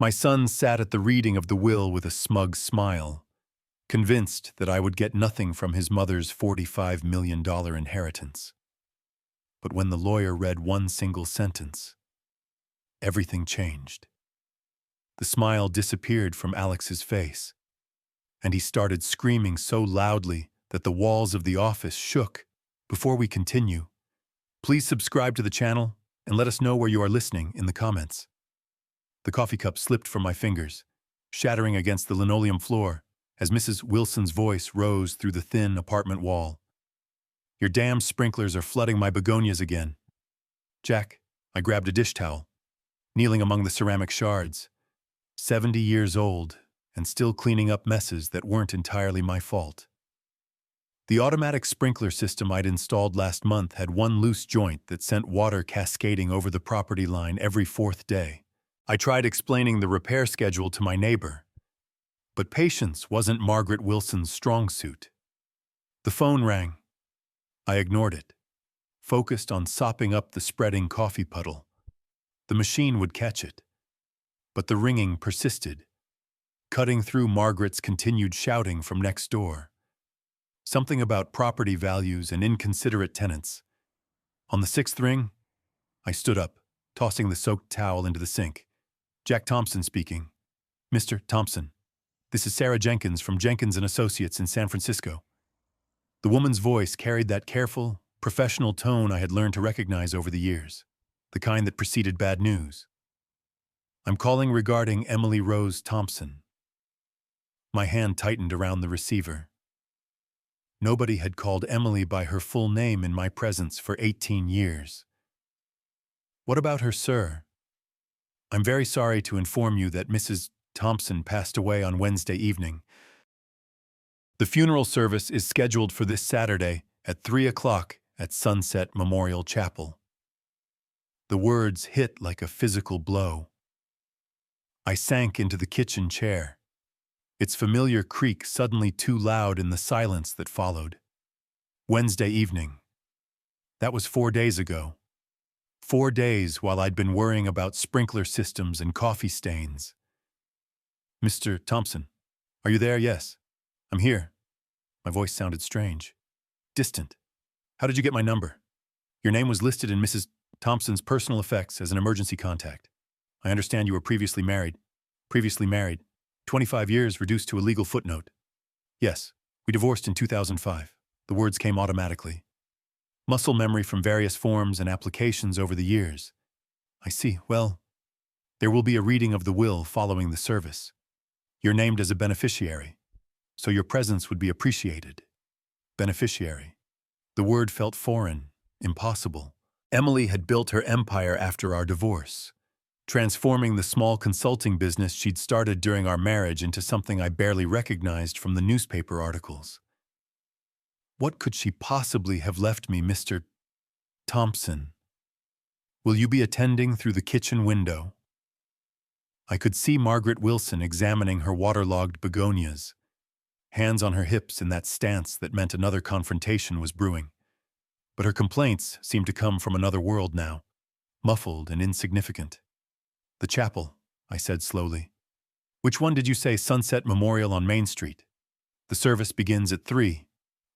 My son sat at the reading of the will with a smug smile, convinced that I would get nothing from his mother's $45 million inheritance. But when the lawyer read one single sentence, everything changed. The smile disappeared from Alex's face, and he started screaming so loudly that the walls of the office shook. Before we continue, please subscribe to the channel and let us know where you are listening in the comments. The coffee cup slipped from my fingers, shattering against the linoleum floor as Mrs. Wilson's voice rose through the thin apartment wall. Your damn sprinklers are flooding my begonias again. Jack, I grabbed a dish towel, kneeling among the ceramic shards, 70 years old and still cleaning up messes that weren't entirely my fault. The automatic sprinkler system I'd installed last month had one loose joint that sent water cascading over the property line every fourth day. I tried explaining the repair schedule to my neighbor, but patience wasn't Margaret Wilson's strong suit. The phone rang. I ignored it, focused on sopping up the spreading coffee puddle. The machine would catch it, but the ringing persisted, cutting through Margaret's continued shouting from next door. Something about property values and inconsiderate tenants. On the sixth ring, I stood up, tossing the soaked towel into the sink. Jack Thompson speaking. Mr. Thompson, this is Sarah Jenkins from Jenkins & Associates in San Francisco. The woman's voice carried that careful, professional tone I had learned to recognize over the years, the kind that preceded bad news. I'm calling regarding Emily Rose Thompson. My hand tightened around the receiver. Nobody had called Emily by her full name in my presence for 18 years. What about her, sir? I'm very sorry to inform you that Mrs. Thompson passed away on Wednesday evening. The funeral service is scheduled for this Saturday at 3 o'clock at Sunset Memorial Chapel. The words hit like a physical blow. I sank into the kitchen chair, its familiar creak suddenly too loud in the silence that followed. Wednesday evening. That was 4 days ago. 4 days while I'd been worrying about sprinkler systems and coffee stains. Mr. Thompson, are you there? Yes. I'm here. My voice sounded strange, distant. How did you get my number? Your name was listed in Mrs. Thompson's personal effects as an emergency contact. I understand you were previously married. 25 years reduced to a legal footnote. Yes, we divorced in 2005. The words came automatically. Muscle memory from various forms and applications over the years. I see. Well, there will be a reading of the will following the service. You're named as a beneficiary, so your presence would be appreciated. Beneficiary. The word felt foreign, impossible. Emily had built her empire after our divorce, transforming the small consulting business she'd started during our marriage into something I barely recognized from the newspaper articles. What could she possibly have left me, Mr. Thompson? Will you be attending through the kitchen window? I could see Margaret Wilson examining her waterlogged begonias, hands on her hips in that stance that meant another confrontation was brewing. But her complaints seemed to come from another world now, muffled and insignificant. The chapel, I said slowly. Which one did you say? Sunset Memorial on Main Street. The service begins at 3,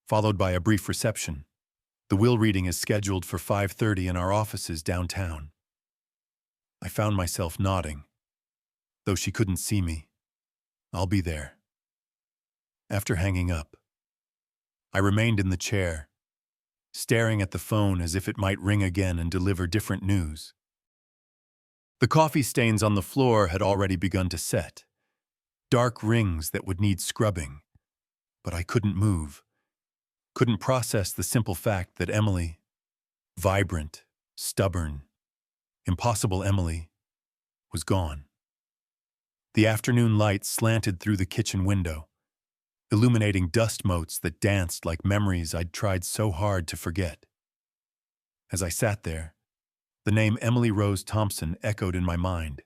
followed by a brief reception. The will reading is scheduled for 5:30 in our offices downtown. I found myself nodding, though she couldn't see me. I'll be there. After hanging up, I remained in the chair, staring at the phone as if it might ring again and deliver different news. The coffee stains on the floor had already begun to set, dark rings that would need scrubbing, but I couldn't move. Couldn't process the simple fact that Emily, vibrant, stubborn, impossible Emily, was gone. The afternoon light slanted through the kitchen window, illuminating dust motes that danced like memories I'd tried so hard to forget. As I sat there, the name Emily Rose Thompson echoed in my mind,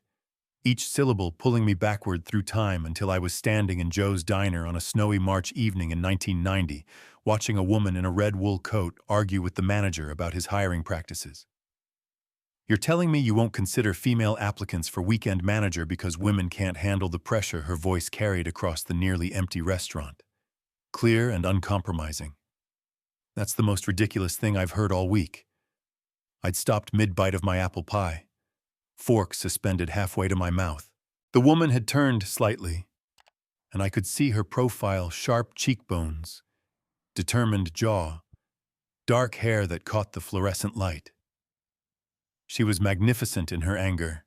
each syllable pulling me backward through time until I was standing in Joe's diner on a snowy March evening in 1990, watching a woman in a red wool coat argue with the manager about his hiring practices. You're telling me you won't consider female applicants for weekend manager because women can't handle the pressure her voice carried across the nearly empty restaurant. Clear and uncompromising. That's the most ridiculous thing I've heard all week. I'd stopped mid-bite of my apple pie, fork suspended halfway to my mouth. The woman had turned slightly, and I could see her profile, sharp cheekbones, determined jaw, dark hair that caught the fluorescent light. She was magnificent in her anger,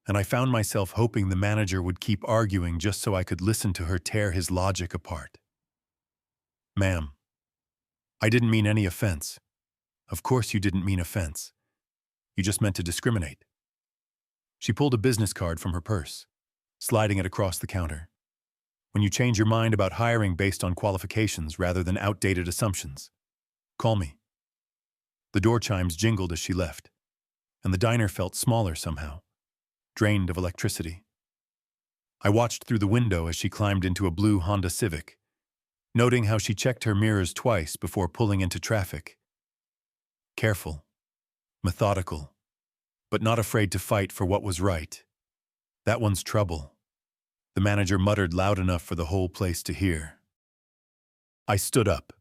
and I found myself hoping the manager would keep arguing just so I could listen to her tear his logic apart. Ma'am, I didn't mean any offense. Of course you didn't mean offense. You just meant to discriminate. She pulled a business card from her purse, sliding it across the counter. When you change your mind about hiring based on qualifications rather than outdated assumptions, call me. The door chimes jingled as she left, and the diner felt smaller somehow, drained of electricity. I watched through the window as she climbed into a blue Honda Civic, noting how she checked her mirrors twice before pulling into traffic. Careful, methodical, but not afraid to fight for what was right. That one's trouble, the manager muttered loud enough for the whole place to hear. I stood up,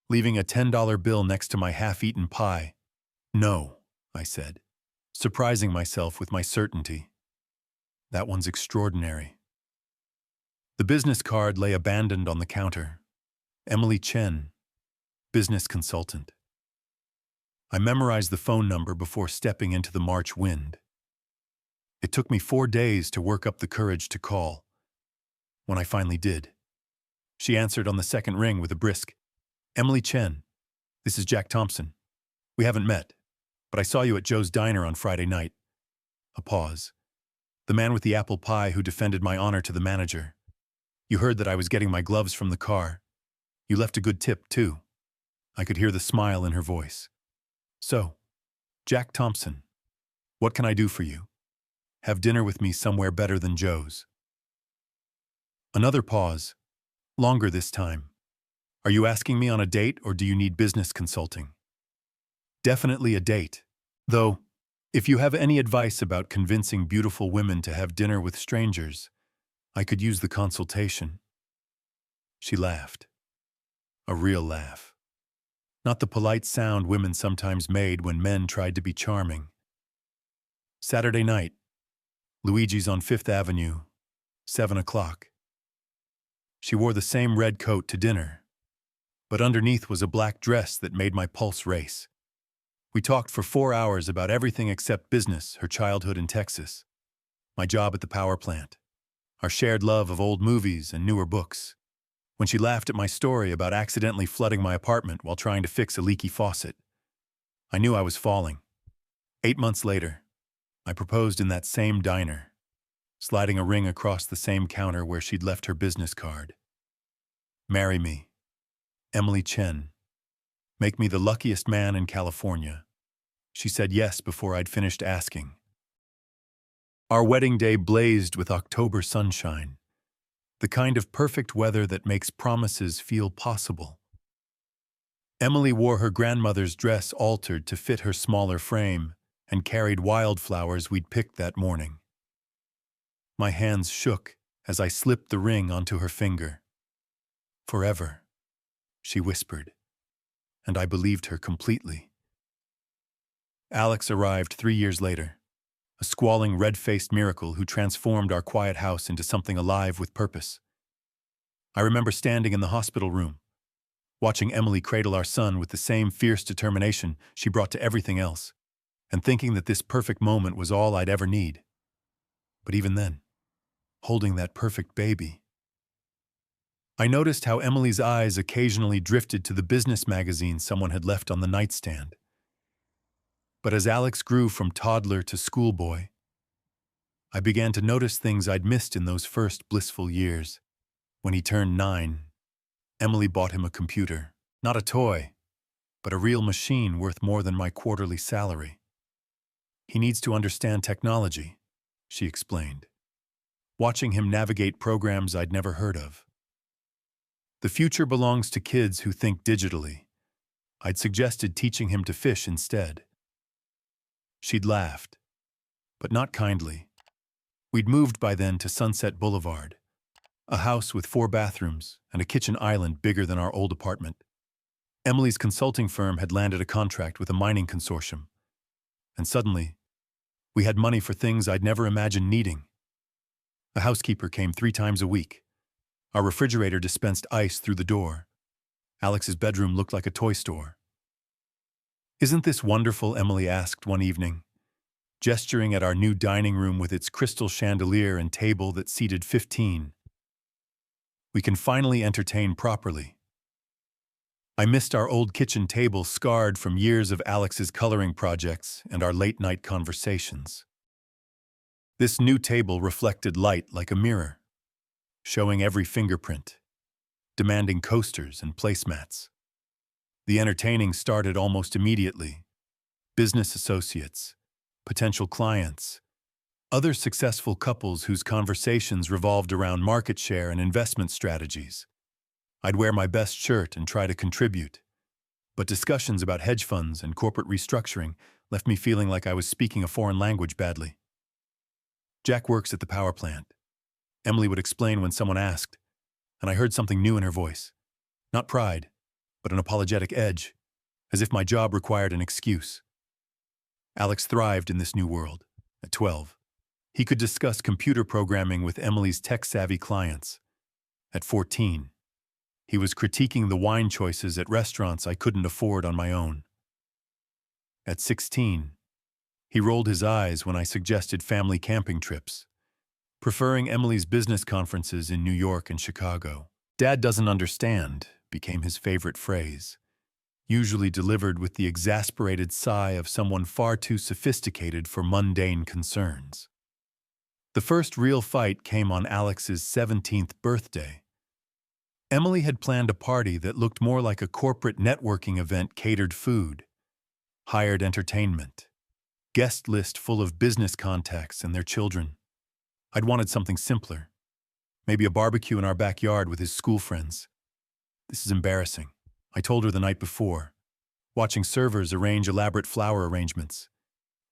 leaving a $10 bill next to my half-eaten pie. No, I said, surprising myself with my certainty. That one's extraordinary. The business card lay abandoned on the counter. Emily Chen, business consultant. I memorized the phone number before stepping into the March wind. It took me 4 days to work up the courage to call. When I finally did, she answered on the second ring with a brisk, "Emily Chen, this is Jack Thompson. We haven't met, but I saw you at Joe's Diner on Friday night." A pause. The man with the apple pie who defended my honor to the manager. "You heard that I was getting my gloves from the car. You left a good tip, too." I could hear the smile in her voice. "So, Jack Thompson, what can I do for you? Have dinner with me somewhere better than Joe's." Another pause, longer this time. "Are you asking me on a date or do you need business consulting?" "Definitely a date. Though, if you have any advice about convincing beautiful women to have dinner with strangers, I could use the consultation." She laughed. A real laugh. Not the polite sound women sometimes made when men tried to be charming. "Saturday night. Luigi's on 5th Avenue, 7 o'clock. She wore the same red coat to dinner, but underneath was a black dress that made my pulse race. We talked for 4 hours about everything except business, her childhood in Texas, my job at the power plant, our shared love of old movies and newer books. When she laughed at my story about accidentally flooding my apartment while trying to fix a leaky faucet, I knew I was falling. 8 months later, I proposed in that same diner, sliding a ring across the same counter where she'd left her business card. "Marry me, Emily Chen. Make me the luckiest man in California." She said yes before I'd finished asking. Our wedding day blazed with October sunshine, the kind of perfect weather that makes promises feel possible. Emily wore her grandmother's dress altered to fit her smaller frame and carried wildflowers we'd picked that morning. My hands shook as I slipped the ring onto her finger. "Forever," she whispered, and I believed her completely. Alex arrived 3 years later, a squalling, red-faced miracle who transformed our quiet house into something alive with purpose. I remember standing in the hospital room, watching Emily cradle our son with the same fierce determination she brought to everything else, and thinking that this perfect moment was all I'd ever need. But even then, holding that perfect baby, I noticed how Emily's eyes occasionally drifted to the business magazine someone had left on the nightstand. But as Alex grew from toddler to schoolboy, I began to notice things I'd missed in those first blissful years. When he turned 9, Emily bought him a computer. Not a toy, but a real machine worth more than my quarterly salary. "He needs to understand technology," she explained, watching him navigate programs I'd never heard of. "The future belongs to kids who think digitally." I'd suggested teaching him to fish instead. She'd laughed, but not kindly. We'd moved by then to Sunset Boulevard, a house with 4 bathrooms and a kitchen island bigger than our old apartment. Emily's consulting firm had landed a contract with a mining consortium, and suddenly, we had money for things I'd never imagined needing. A housekeeper came 3 times a week. Our refrigerator dispensed ice through the door. Alex's bedroom looked like a toy store. "Isn't this wonderful?" Emily asked one evening, gesturing at our new dining room with its crystal chandelier and table that seated 15. "We can finally entertain properly." I missed our old kitchen table scarred from years of Alex's coloring projects and our late-night conversations. This new table reflected light like a mirror, showing every fingerprint, demanding coasters and placemats. The entertaining started almost immediately. Business associates, potential clients, other successful couples whose conversations revolved around market share and investment strategies. I'd wear my best shirt and try to contribute, but discussions about hedge funds and corporate restructuring left me feeling like I was speaking a foreign language badly. "Jack works at the power plant," Emily would explain when someone asked, and I heard something new in her voice. Not pride, but an apologetic edge, as if my job required an excuse. Alex thrived in this new world. At 12, he could discuss computer programming with Emily's tech-savvy clients. At 14, he was critiquing the wine choices at restaurants I couldn't afford on my own. At 16, he rolled his eyes when I suggested family camping trips, preferring Emily's business conferences in New York and Chicago. "Dad doesn't understand," became his favorite phrase, usually delivered with the exasperated sigh of someone far too sophisticated for mundane concerns. The first real fight came on Alex's 17th birthday. Emily had planned a party that looked more like a corporate networking event, catered food, hired entertainment, guest list full of business contacts and their children. I'd wanted something simpler, maybe a barbecue in our backyard with his school friends. "This is embarrassing," I told her the night before, watching servers arrange elaborate flower arrangements.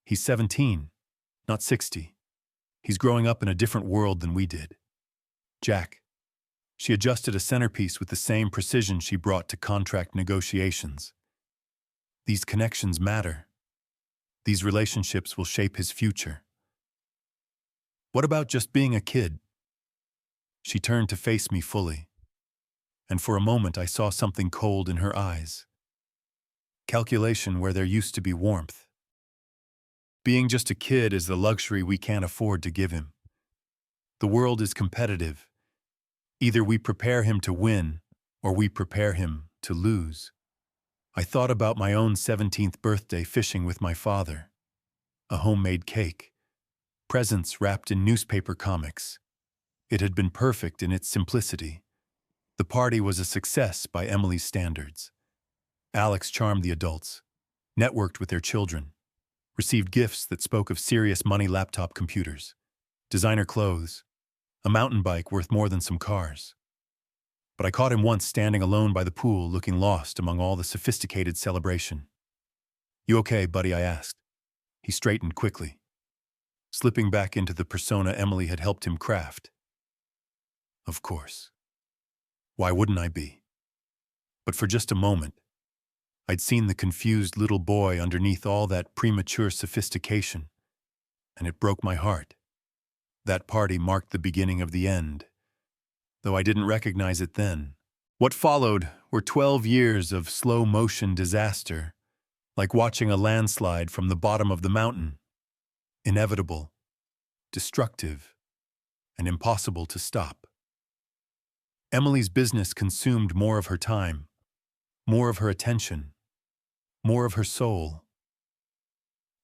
"He's 17, not 60. He's growing up in a different world than we did." "Jack." She adjusted a centerpiece with the same precision she brought to contract negotiations. "These connections matter. These relationships will shape his future." "What about just being a kid?" She turned to face me fully, and for a moment I saw something cold in her eyes. Calculation where there used to be warmth. "Being just a kid is the luxury we can't afford to give him. The world is competitive. Either we prepare him to win, or we prepare him to lose." I thought about my own 17th birthday fishing with my father. A homemade cake. Presents wrapped in newspaper comics. It had been perfect in its simplicity. The party was a success by Emily's standards. Alex charmed the adults, networked with their children, received gifts that spoke of serious money: laptop computers, designer clothes, a mountain bike worth more than some cars. But I caught him once standing alone by the pool, looking lost among all the sophisticated celebration. "You okay, buddy?" I asked. He straightened quickly, slipping back into the persona Emily had helped him craft. Of course. Why wouldn't I be? But for just a moment, I'd seen the confused little boy underneath all that premature sophistication, and it broke my heart. That party marked the beginning of the end, though I didn't recognize it then. What followed were 12 years of slow-motion disaster, like watching a landslide from the bottom of the mountain. Inevitable, destructive, and impossible to stop. Emily's business consumed more of her time, more of her attention, more of her soul.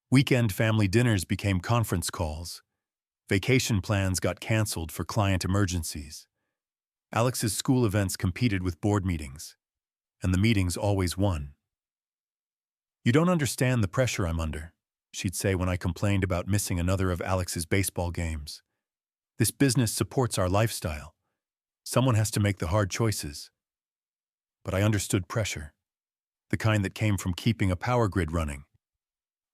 Weekend family dinners became conference calls. Vacation plans got canceled for client emergencies. Alex's school events competed with board meetings, and the meetings always won. "You don't understand the pressure I'm under," she'd say when I complained about missing another of Alex's baseball games. "This business supports our lifestyle. Someone has to make the hard choices." But I understood pressure, the kind that came from keeping a power grid running,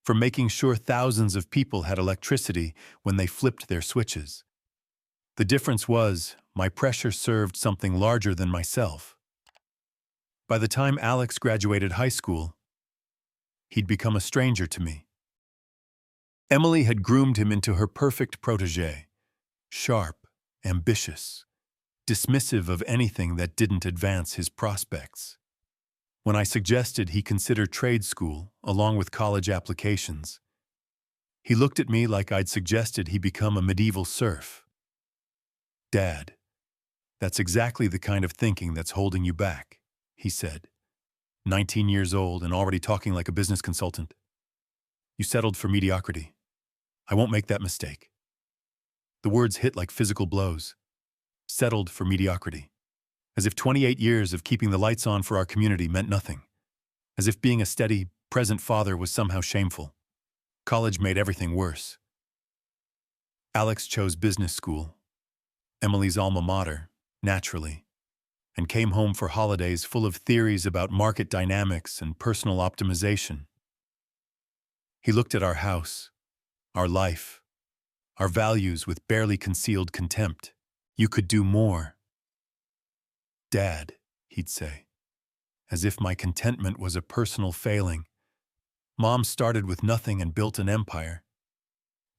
from making sure thousands of people had electricity when they flipped their switches. The difference was, my pressure served something larger than myself. By the time Alex graduated high school, he'd become a stranger to me. Emily had groomed him into her perfect protégé, sharp, ambitious, dismissive of anything that didn't advance his prospects. When I suggested he consider trade school, along with college applications, he looked at me like I'd suggested he become a medieval serf. "Dad, that's exactly the kind of thinking that's holding you back," he said. 19 years old and already talking like a business consultant. You settled for mediocrity. I won't make that mistake. The words hit like physical blows. Settled for mediocrity. As if 28 years of keeping the lights on for our community meant nothing. As if being a steady, present father was somehow shameful. College made everything worse. Alex chose business school, Emily's alma mater, naturally, and came home for holidays full of theories about market dynamics and personal optimization. He looked at our house, our life, our values with barely concealed contempt. "You could do more." "Dad," he'd say, as if my contentment was a personal failing. "Mom started with nothing and built an empire.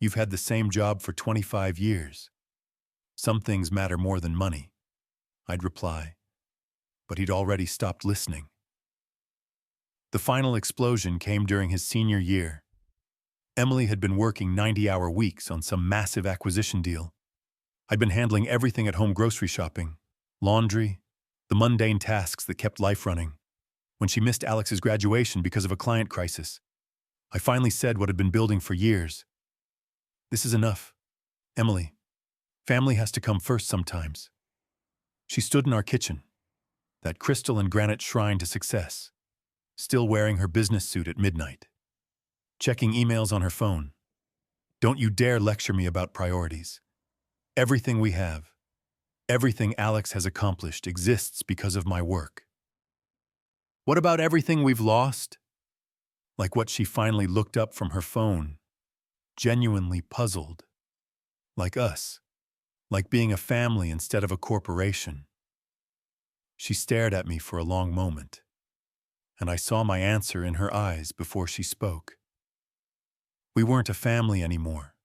You've had the same job for 25 years. Some things matter more than money," I'd reply, but he'd already stopped listening. The final explosion came during his senior year. Emily had been working 90-hour weeks on some massive acquisition deal. I'd been handling everything at home: grocery shopping, laundry, the mundane tasks that kept life running. When she missed Alex's graduation because of a client crisis, I finally said what had been building for years. "This is enough. Emily, family has to come first sometimes." She stood in our kitchen, that crystal and granite shrine to success, still wearing her business suit at midnight, checking emails on her phone. "Don't you dare lecture me about priorities. Everything we have, everything Alex has accomplished exists because of my work." "What about everything we've lost?" Like what she finally looked up from her phone, genuinely puzzled. Like us. Like being a family instead of a corporation. She stared at me for a long moment, and I saw my answer in her eyes before she spoke. We weren't a family anymore.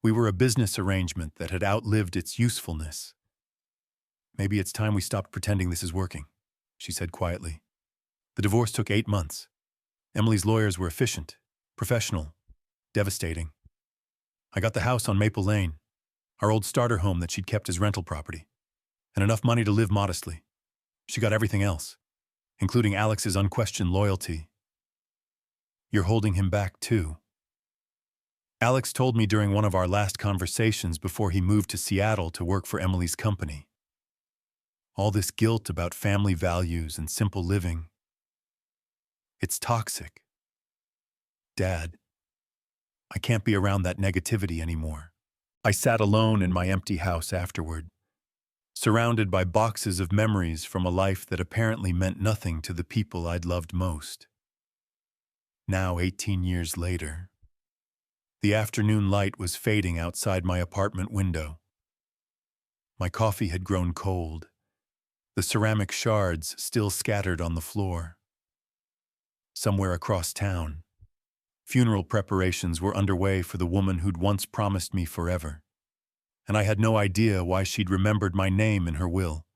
We were a business arrangement that had outlived its usefulness. "Maybe it's time we stopped pretending this is working," she said quietly. The divorce took 8 months. Emily's lawyers were efficient, professional, devastating. I got the house on Maple Lane, our old starter home that she'd kept as rental property, and enough money to live modestly. She got everything else, including Alex's unquestioned loyalty. "You're holding him back too." Alex told me during one of our last conversations before he moved to Seattle to work for Emily's company. All this guilt about family values and simple living. It's toxic. "Dad, I can't be around that negativity anymore." I sat alone in my empty house afterward, surrounded by boxes of memories from a life that apparently meant nothing to the people I'd loved most. Now, 18 years later, the afternoon light was fading outside my apartment window. My coffee had grown cold, the ceramic shards still scattered on the floor. Somewhere across town, funeral preparations were underway for the woman who'd once promised me forever, and I had no idea why she'd remembered my name in her will.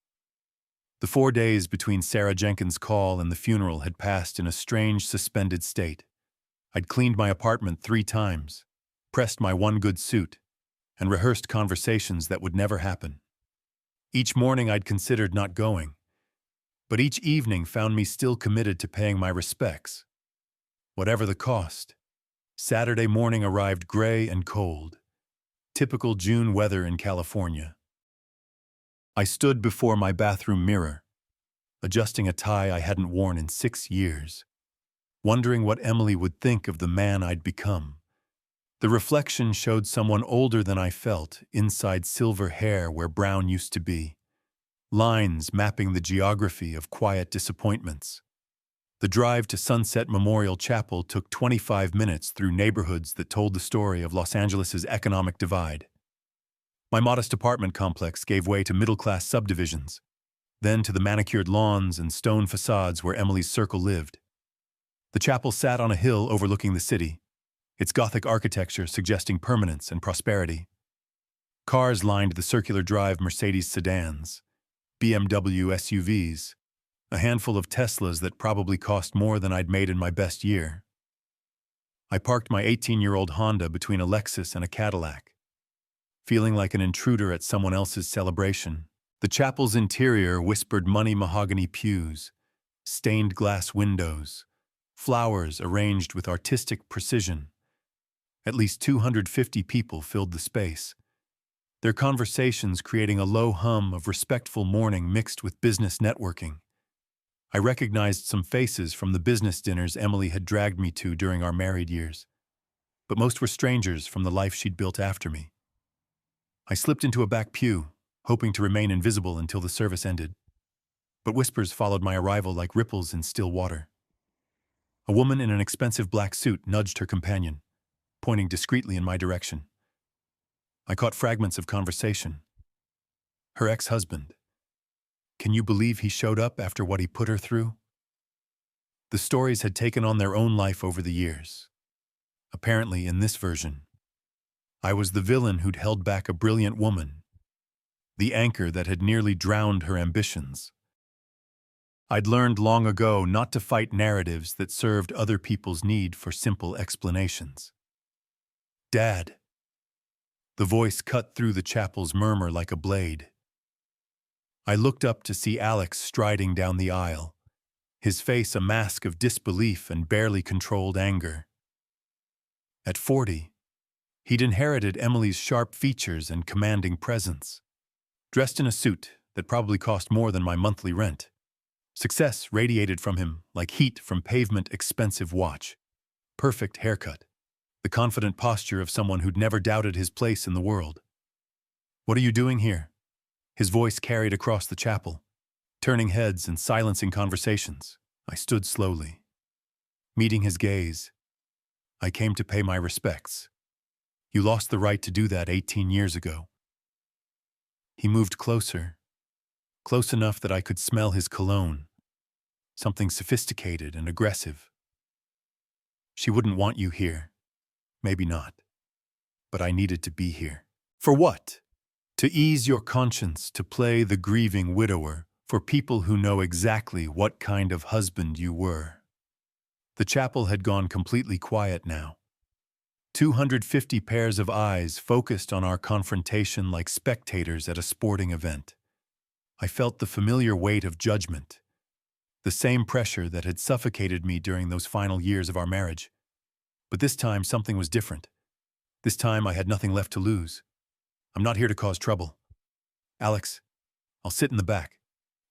The 4 days between Sarah Jenkins' call and the funeral had passed in a strange, suspended state. I'd cleaned my apartment 3 times, pressed my one good suit, and rehearsed conversations that would never happen. Each morning I'd considered not going, but each evening found me still committed to paying my respects. Whatever the cost. Saturday morning arrived gray and cold, typical June weather in California. I stood before my bathroom mirror, adjusting a tie I hadn't worn in 6 years, wondering what Emily would think of the man I'd become. The reflection showed someone older than I felt, inside silver hair where brown used to be, lines mapping the geography of quiet disappointments. The drive to Sunset Memorial Chapel took 25 minutes through neighborhoods that told the story of Los Angeles's economic divide. My modest apartment complex gave way to middle-class subdivisions, then to the manicured lawns and stone facades where Emily's circle lived. The chapel sat on a hill overlooking the city, its Gothic architecture suggesting permanence and prosperity. Cars lined the circular drive Mercedes sedans, BMW SUVs, a handful of Teslas that probably cost more than I'd made in my best year. I parked my 18-year-old Honda between a Lexus and a Cadillac, feeling like an intruder at someone else's celebration. The chapel's interior whispered money mahogany pews, stained glass windows, flowers arranged with artistic precision. At least 250 people filled the space, their conversations creating a low hum of respectful mourning mixed with business networking. I recognized some faces from the business dinners Emily had dragged me to during our married years, but most were strangers from the life she'd built after me. I slipped into a back pew, hoping to remain invisible until the service ended, but whispers followed my arrival like ripples in still water. A woman in an expensive black suit nudged her companion, pointing discreetly in my direction. I caught fragments of conversation. Her ex-husband. Can you believe he showed up after what he put her through? The stories had taken on their own life over the years. Apparently, in this version, I was the villain who'd held back a brilliant woman, the anchor that had nearly drowned her ambitions. I'd learned long ago not to fight narratives that served other people's need for simple explanations. Dad. The voice cut through the chapel's murmur like a blade. I looked up to see Alex striding down the aisle, his face a mask of disbelief and barely controlled anger. At 40, he'd inherited Emily's sharp features and commanding presence. Dressed in a suit that probably cost more than my monthly rent, success radiated from him like heat from pavement-expensive watch. Perfect haircut, the confident posture of someone who'd never doubted his place in the world. What are you doing here? His voice carried across the chapel, turning heads and silencing conversations. I stood slowly. Meeting his gaze, I came to pay my respects. You lost the right to do that 18 years ago. He moved closer, close enough that I could smell his cologne, something sophisticated and aggressive. She wouldn't want you here. Maybe not. But I needed to be here. For what? To ease your conscience, to play the grieving widower for people who know exactly what kind of husband you were. The chapel had gone completely quiet now. 250 pairs of eyes focused on our confrontation like spectators at a sporting event. I felt the familiar weight of judgment, the same pressure that had suffocated me during those final years of our marriage. But this time something was different. This time I had nothing left to lose. I'm not here to cause trouble. Alex, I'll sit in the back.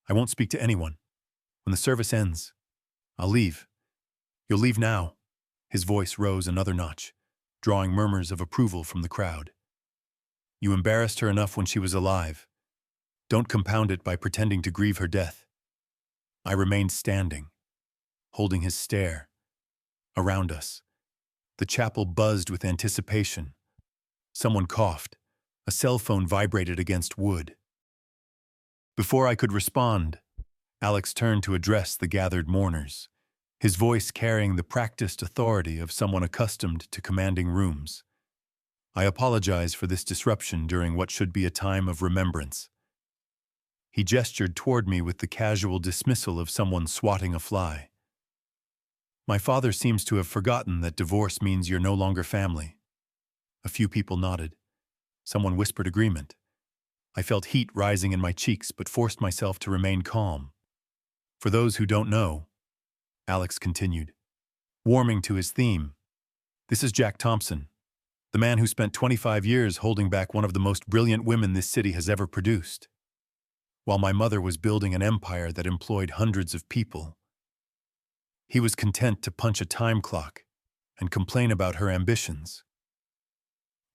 I won't speak to anyone. When the service ends, I'll leave. You'll leave now. His voice rose another notch, drawing murmurs of approval from the crowd. You embarrassed her enough when she was alive. Don't compound it by pretending to grieve her death. I remained standing, holding his stare. Around us, the chapel buzzed with anticipation. Someone coughed. A cell phone vibrated against wood. Before I could respond, Alex turned to address the gathered mourners, his voice carrying the practiced authority of someone accustomed to commanding rooms. I apologize for this disruption during what should be a time of remembrance. He gestured toward me with the casual dismissal of someone swatting a fly. My father seems to have forgotten that divorce means you're no longer family. A few people nodded. Someone whispered agreement. I felt heat rising in my cheeks but forced myself to remain calm. For those who don't know, Alex continued, warming to his theme, this is Jack Thompson, the man who spent 25 years holding back one of the most brilliant women this city has ever produced. While my mother was building an empire that employed hundreds of people, he was content to punch a time clock and complain about her ambitions.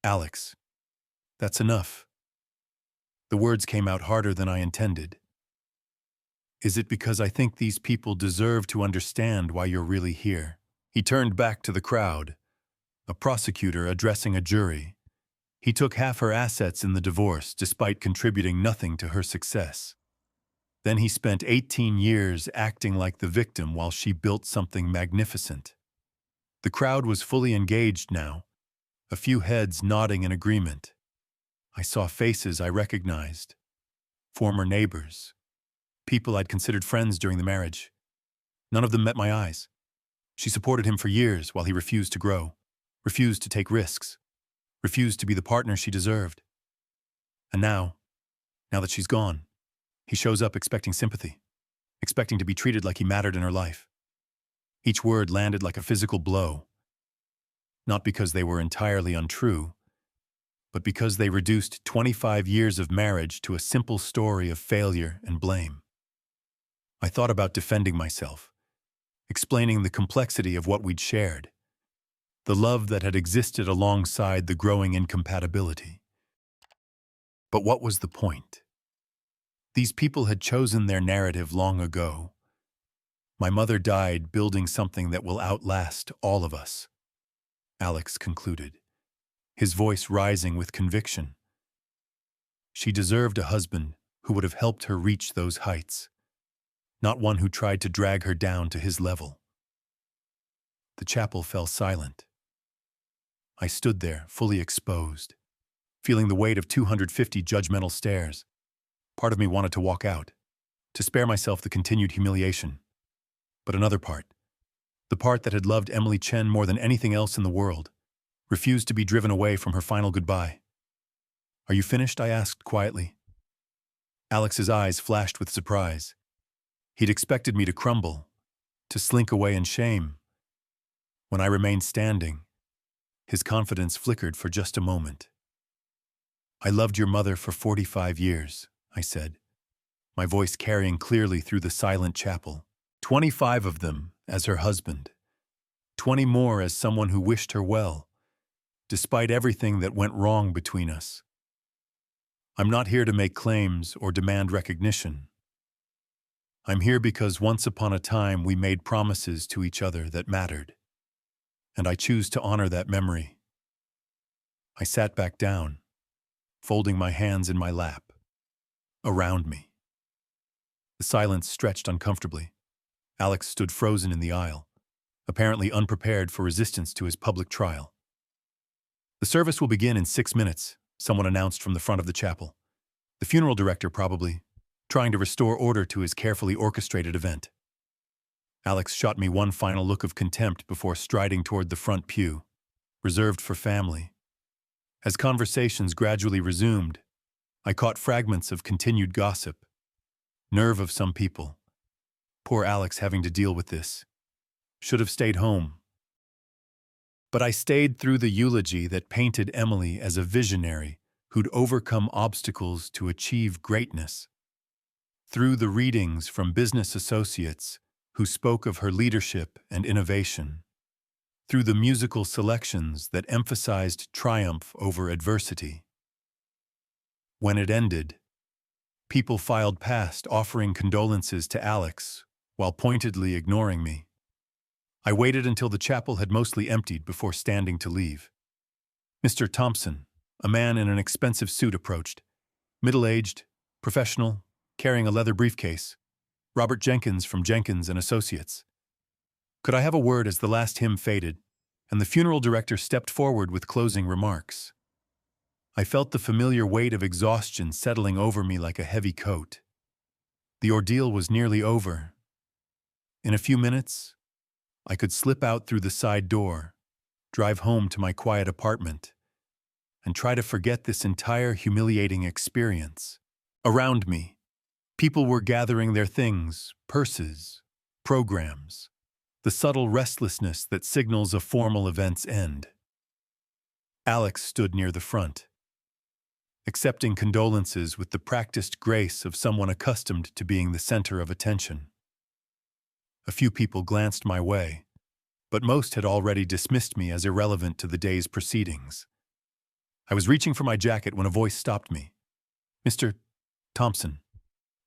Alex, that's enough. The words came out harder than I intended. Is it because I think these people deserve to understand why you're really here? He turned back to the crowd, a prosecutor addressing a jury. He took half her assets in the divorce despite contributing nothing to her success. Then he spent 18 years acting like the victim while she built something magnificent. The crowd was fully engaged now, a few heads nodding in agreement. I saw faces I recognized, former neighbors, people I'd considered friends during the marriage. None of them met my eyes. She supported him for years while he refused to grow, refused to take risks, refused to be the partner she deserved. And now that she's gone, he shows up expecting sympathy, expecting to be treated like he mattered in her life. Each word landed like a physical blow, not because they were entirely untrue, but because they reduced 25 years of marriage to a simple story of failure and blame. I thought about defending myself, explaining the complexity of what we'd shared, the love that had existed alongside the growing incompatibility. But what was the point? These people had chosen their narrative long ago. My mother died building something that will outlast all of us, Alex concluded, his voice rising with conviction. She deserved a husband who would have helped her reach those heights, not one who tried to drag her down to his level. The chapel fell silent. I stood there, fully exposed, feeling the weight of 250 judgmental stares. Part of me wanted to walk out, to spare myself the continued humiliation. But another part, the part that had loved Emily Chen more than anything else in the world, refused to be driven away from her final goodbye. "Are you finished?" I asked quietly. Alex's eyes flashed with surprise. He'd expected me to crumble, to slink away in shame. When I remained standing, his confidence flickered for just a moment. "I loved your mother for 45 years, I said, my voice carrying clearly through the silent chapel. 25 of them as her husband, 20 more as someone who wished her well, despite everything that went wrong between us. I'm not here to make claims or demand recognition. I'm here because once upon a time we made promises to each other that mattered, and I choose to honor that memory." I sat back down, folding my hands in my lap. Around me, the silence stretched uncomfortably. Alex stood frozen in the aisle, apparently unprepared for resistance to his public trial. "The service will begin in 6 minutes," someone announced from the front of the chapel. The funeral director probably, trying to restore order to his carefully orchestrated event. Alex shot me one final look of contempt before striding toward the front pew, reserved for family. As conversations gradually resumed, I caught fragments of continued gossip. Nerve of some people. Poor Alex having to deal with this. Should have stayed home. But I stayed through the eulogy that painted Emily as a visionary who'd overcome obstacles to achieve greatness. Through the readings from business associates who spoke of her leadership and innovation. Through the musical selections that emphasized triumph over adversity. When it ended, people filed past offering condolences to Alex while pointedly ignoring me. I waited until the chapel had mostly emptied before standing to leave. Mr. Thompson, a man in an expensive suit, approached. Middle-aged, professional, carrying a leather briefcase. Robert Jenkins from Jenkins and Associates. Could I have a word as the last hymn faded, and the funeral director stepped forward with closing remarks? I felt the familiar weight of exhaustion settling over me like a heavy coat. The ordeal was nearly over. In a few minutes, I could slip out through the side door, drive home to my quiet apartment, and try to forget this entire humiliating experience. Around me, people were gathering their things, purses, programs, the subtle restlessness that signals a formal event's end. Alex stood near the front, accepting condolences with the practiced grace of someone accustomed to being the center of attention. A few people glanced my way, but most had already dismissed me as irrelevant to the day's proceedings. I was reaching for my jacket when a voice stopped me. "Mr. Thompson."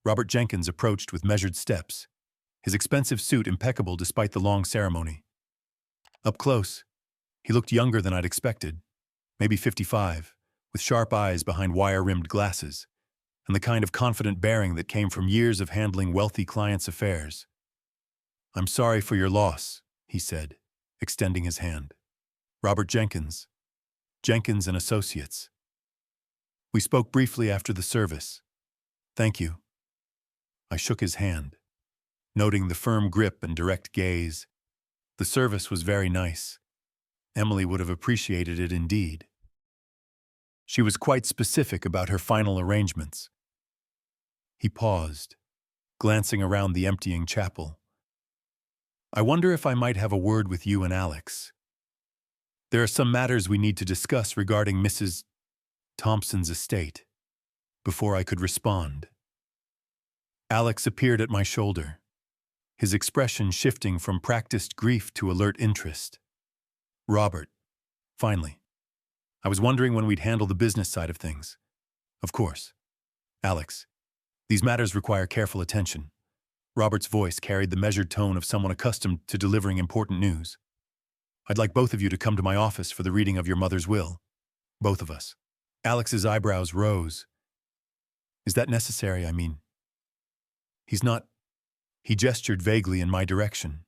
Robert Jenkins approached with measured steps, his expensive suit impeccable despite the long ceremony. Up close, he looked younger than I'd expected, maybe 55, with sharp eyes behind wire-rimmed glasses, and the kind of confident bearing that came from years of handling wealthy clients' affairs. "I'm sorry for your loss," he said, extending his hand. "Robert Jenkins. Jenkins and Associates." We spoke briefly after the service. "Thank you." I shook his hand, noting the firm grip and direct gaze. The service was very nice. Emily would have appreciated it indeed. She was quite specific about her final arrangements. He paused, glancing around the emptying chapel. "I wonder if I might have a word with you and Alex. There are some matters we need to discuss regarding Mrs. Thompson's estate." Before I could respond, Alex appeared at my shoulder, his expression shifting from practiced grief to alert interest. "Robert, finally. I was wondering when we'd handle the business side of things." "Of course. Alex, these matters require careful attention." Robert's voice carried the measured tone of someone accustomed to delivering important news. "I'd like both of you to come to my office for the reading of your mother's will. Both of us." Alex's eyebrows rose. "Is that necessary, I mean?" "He's not." He gestured vaguely in my direction.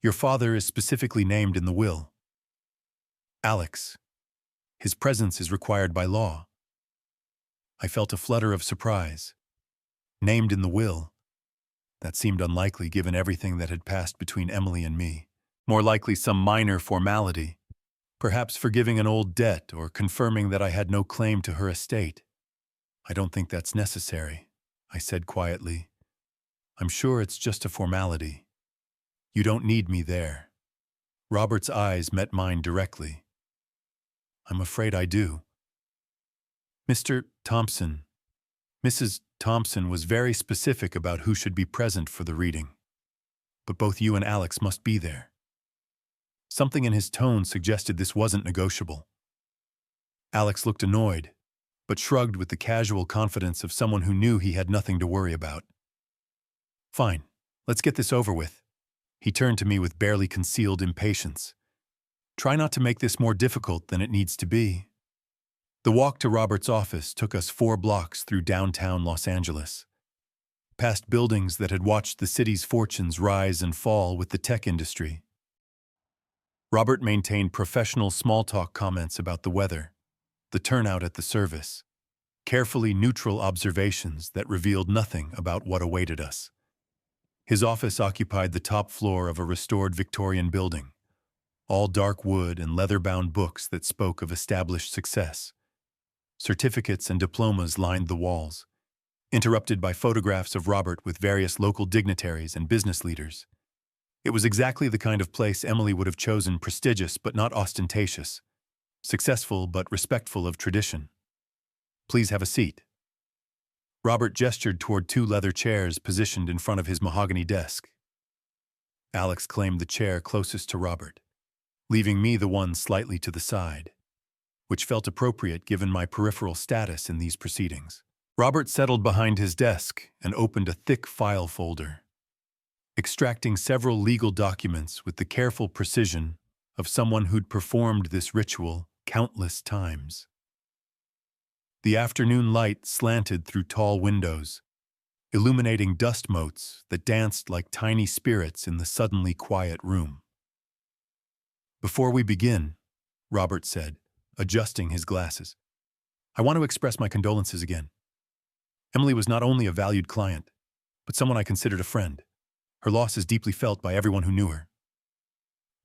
"Your father is specifically named in the will. Alex. His presence is required by law." I felt a flutter of surprise. Named in the will? That seemed unlikely given everything that had passed between Emily and me. More likely some minor formality, perhaps forgiving an old debt or confirming that I had no claim to her estate. "I don't think that's necessary," I said quietly. "I'm sure it's just a formality. You don't need me there." Robert's eyes met mine directly. "I'm afraid I do." "Mr. Thompson, Mrs. Thompson was very specific about who should be present for the reading. But both you and Alex must be there." Something in his tone suggested this wasn't negotiable. Alex looked annoyed, but shrugged with the casual confidence of someone who knew he had nothing to worry about. "Fine, let's get this over with." He turned to me with barely concealed impatience. "Try not to make this more difficult than it needs to be." The walk to Robert's office took us 4 blocks through downtown Los Angeles, past buildings that had watched the city's fortunes rise and fall with the tech industry. Robert maintained professional small-talk comments about the weather, the turnout at the service, carefully neutral observations that revealed nothing about what awaited us. His office occupied the top floor of a restored Victorian building, all dark wood and leather-bound books that spoke of established success. Certificates and diplomas lined the walls, interrupted by photographs of Robert with various local dignitaries and business leaders. It was exactly the kind of place Emily would have chosen, prestigious but not ostentatious, successful but respectful of tradition. "Please have a seat." Robert gestured toward 2 leather chairs positioned in front of his mahogany desk. Alex claimed the chair closest to Robert, leaving me the one slightly to the side, which felt appropriate given my peripheral status in these proceedings. Robert settled behind his desk and opened a thick file folder, extracting several legal documents with the careful precision of someone who'd performed this ritual countless times. The afternoon light slanted through tall windows, illuminating dust motes that danced like tiny spirits in the suddenly quiet room. "Before we begin," Robert said, adjusting his glasses, "I want to express my condolences again. Emily was not only a valued client, but someone I considered a friend. Her loss is deeply felt by everyone who knew her."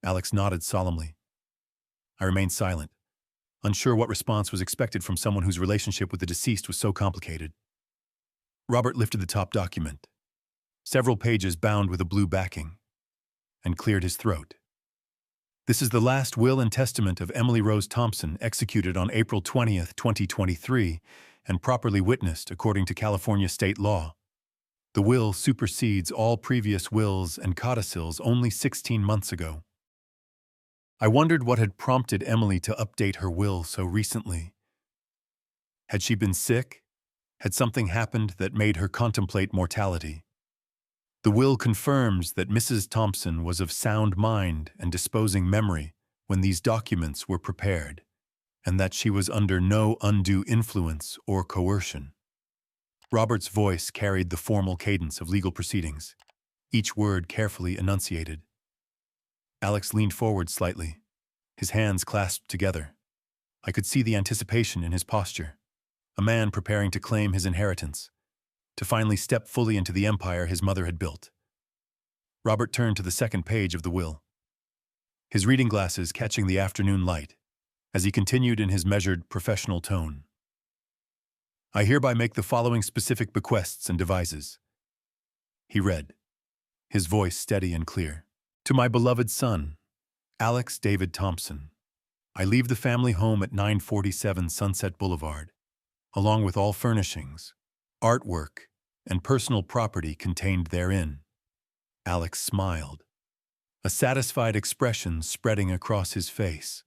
Alex nodded solemnly. I remained silent, unsure what response was expected from someone whose relationship with the deceased was so complicated. Robert lifted the top document, several pages bound with a blue backing, and cleared his throat. "This is the last will and testament of Emily Rose Thompson, executed on April 20th, 2023, and properly witnessed according to California state law. The will supersedes all previous wills and codicils only 16 months ago." I wondered what had prompted Emily to update her will so recently. Had she been sick, Had something happened that made her contemplate mortality? The will confirms that Mrs. Thompson was of sound mind and disposing memory when these documents were prepared, and that she was under no undue influence or coercion. Robert's voice carried the formal cadence of legal proceedings, each word carefully enunciated. Alex leaned forward slightly, his hands clasped together. I could see the anticipation in his posture, a man preparing to claim his inheritance, to finally step fully into the empire his mother had built. Robert turned to the second page of the will, his reading glasses catching the afternoon light, as he continued in his measured, professional tone. I hereby make the following specific bequests and devises. He read, his voice steady and clear. To my beloved son, Alex David Thompson, I leave the family home at 947 Sunset Boulevard, along with all furnishings, artwork, and personal property contained therein. Alex smiled, a satisfied expression spreading across his face.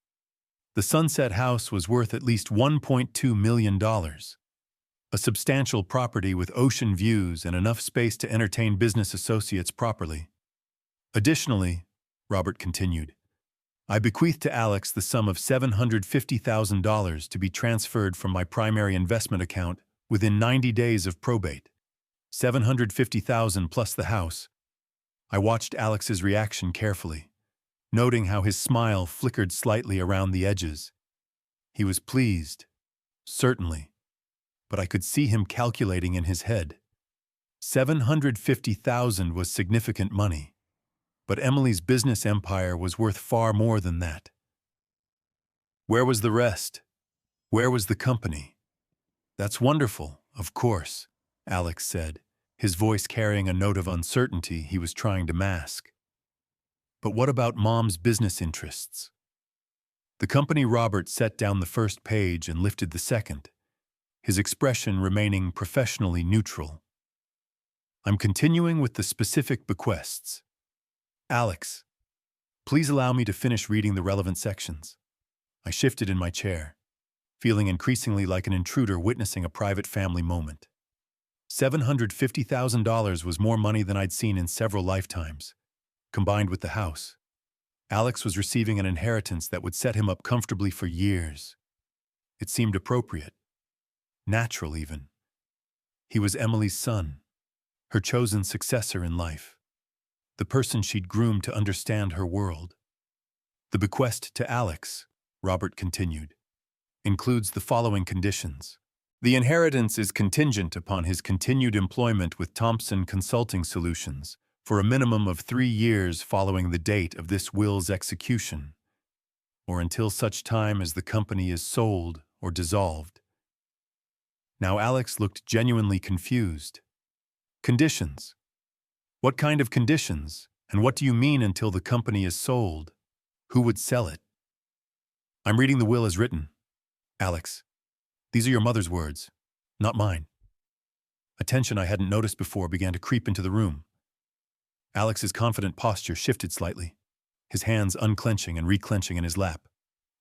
The Sunset House was worth at least $1.2 million, a substantial property with ocean views and enough space to entertain business associates properly. Additionally, Robert continued, I bequeath to Alex the sum of $750,000 to be transferred from my primary investment account within 90 days of probate. $750,000 plus the house. I watched Alex's reaction carefully, noting how his smile flickered slightly around the edges. He was pleased, certainly, but I could see him calculating in his head. $750,000 was significant money, but Emily's business empire was worth far more than that. Where was the rest? Where was the company? That's wonderful, of course, Alex said, his voice carrying a note of uncertainty he was trying to mask. But what about Mom's business interests? The company. Robert set down the first page and lifted the second, his expression remaining professionally neutral. I'm continuing with the specific bequests. Alex, please allow me to finish reading the relevant sections. I shifted in my chair, feeling increasingly like an intruder witnessing a private family moment. $750,000 was more money than I'd seen in several lifetimes. Combined with the house, Alex was receiving an inheritance that would set him up comfortably for years. It seemed appropriate, natural even. He was Emily's son, her chosen successor in life, the person she'd groomed to understand her world. The bequest to Alex, Robert continued, includes the following conditions. The inheritance is contingent upon his continued employment with Thompson Consulting Solutions for a minimum of 3 years following the date of this will's execution, or until such time as the company is sold or dissolved. Now Alex looked genuinely confused. Conditions? What kind of conditions, and what do you mean until the company is sold? Who would sell it? I'm reading the will as written. Alex, these are your mother's words, not mine. A tension I hadn't noticed before began to creep into the room. Alex's confident posture shifted slightly, his hands unclenching and reclenching in his lap.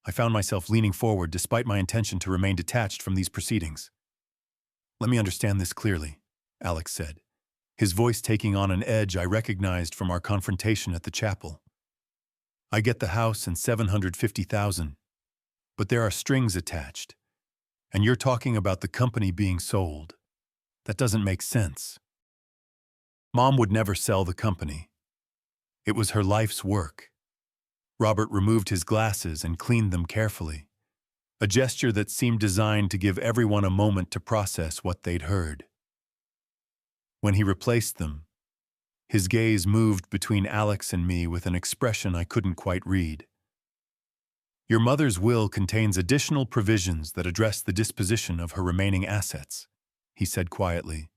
I found myself leaning forward despite my intention to remain detached from these proceedings. Let me understand this clearly, Alex said, his voice taking on an edge I recognized from our confrontation at the chapel. I get the house and $750,000, but there are strings attached, and you're talking about the company being sold. That doesn't make sense. Mom would never sell the company. It was her life's work. Robert removed his glasses and cleaned them carefully, a gesture that seemed designed to give everyone a moment to process what they'd heard. When he replaced them, his gaze moved between Alex and me with an expression I couldn't quite read. Your mother's will contains additional provisions that address the disposition of her remaining assets, he said quietly.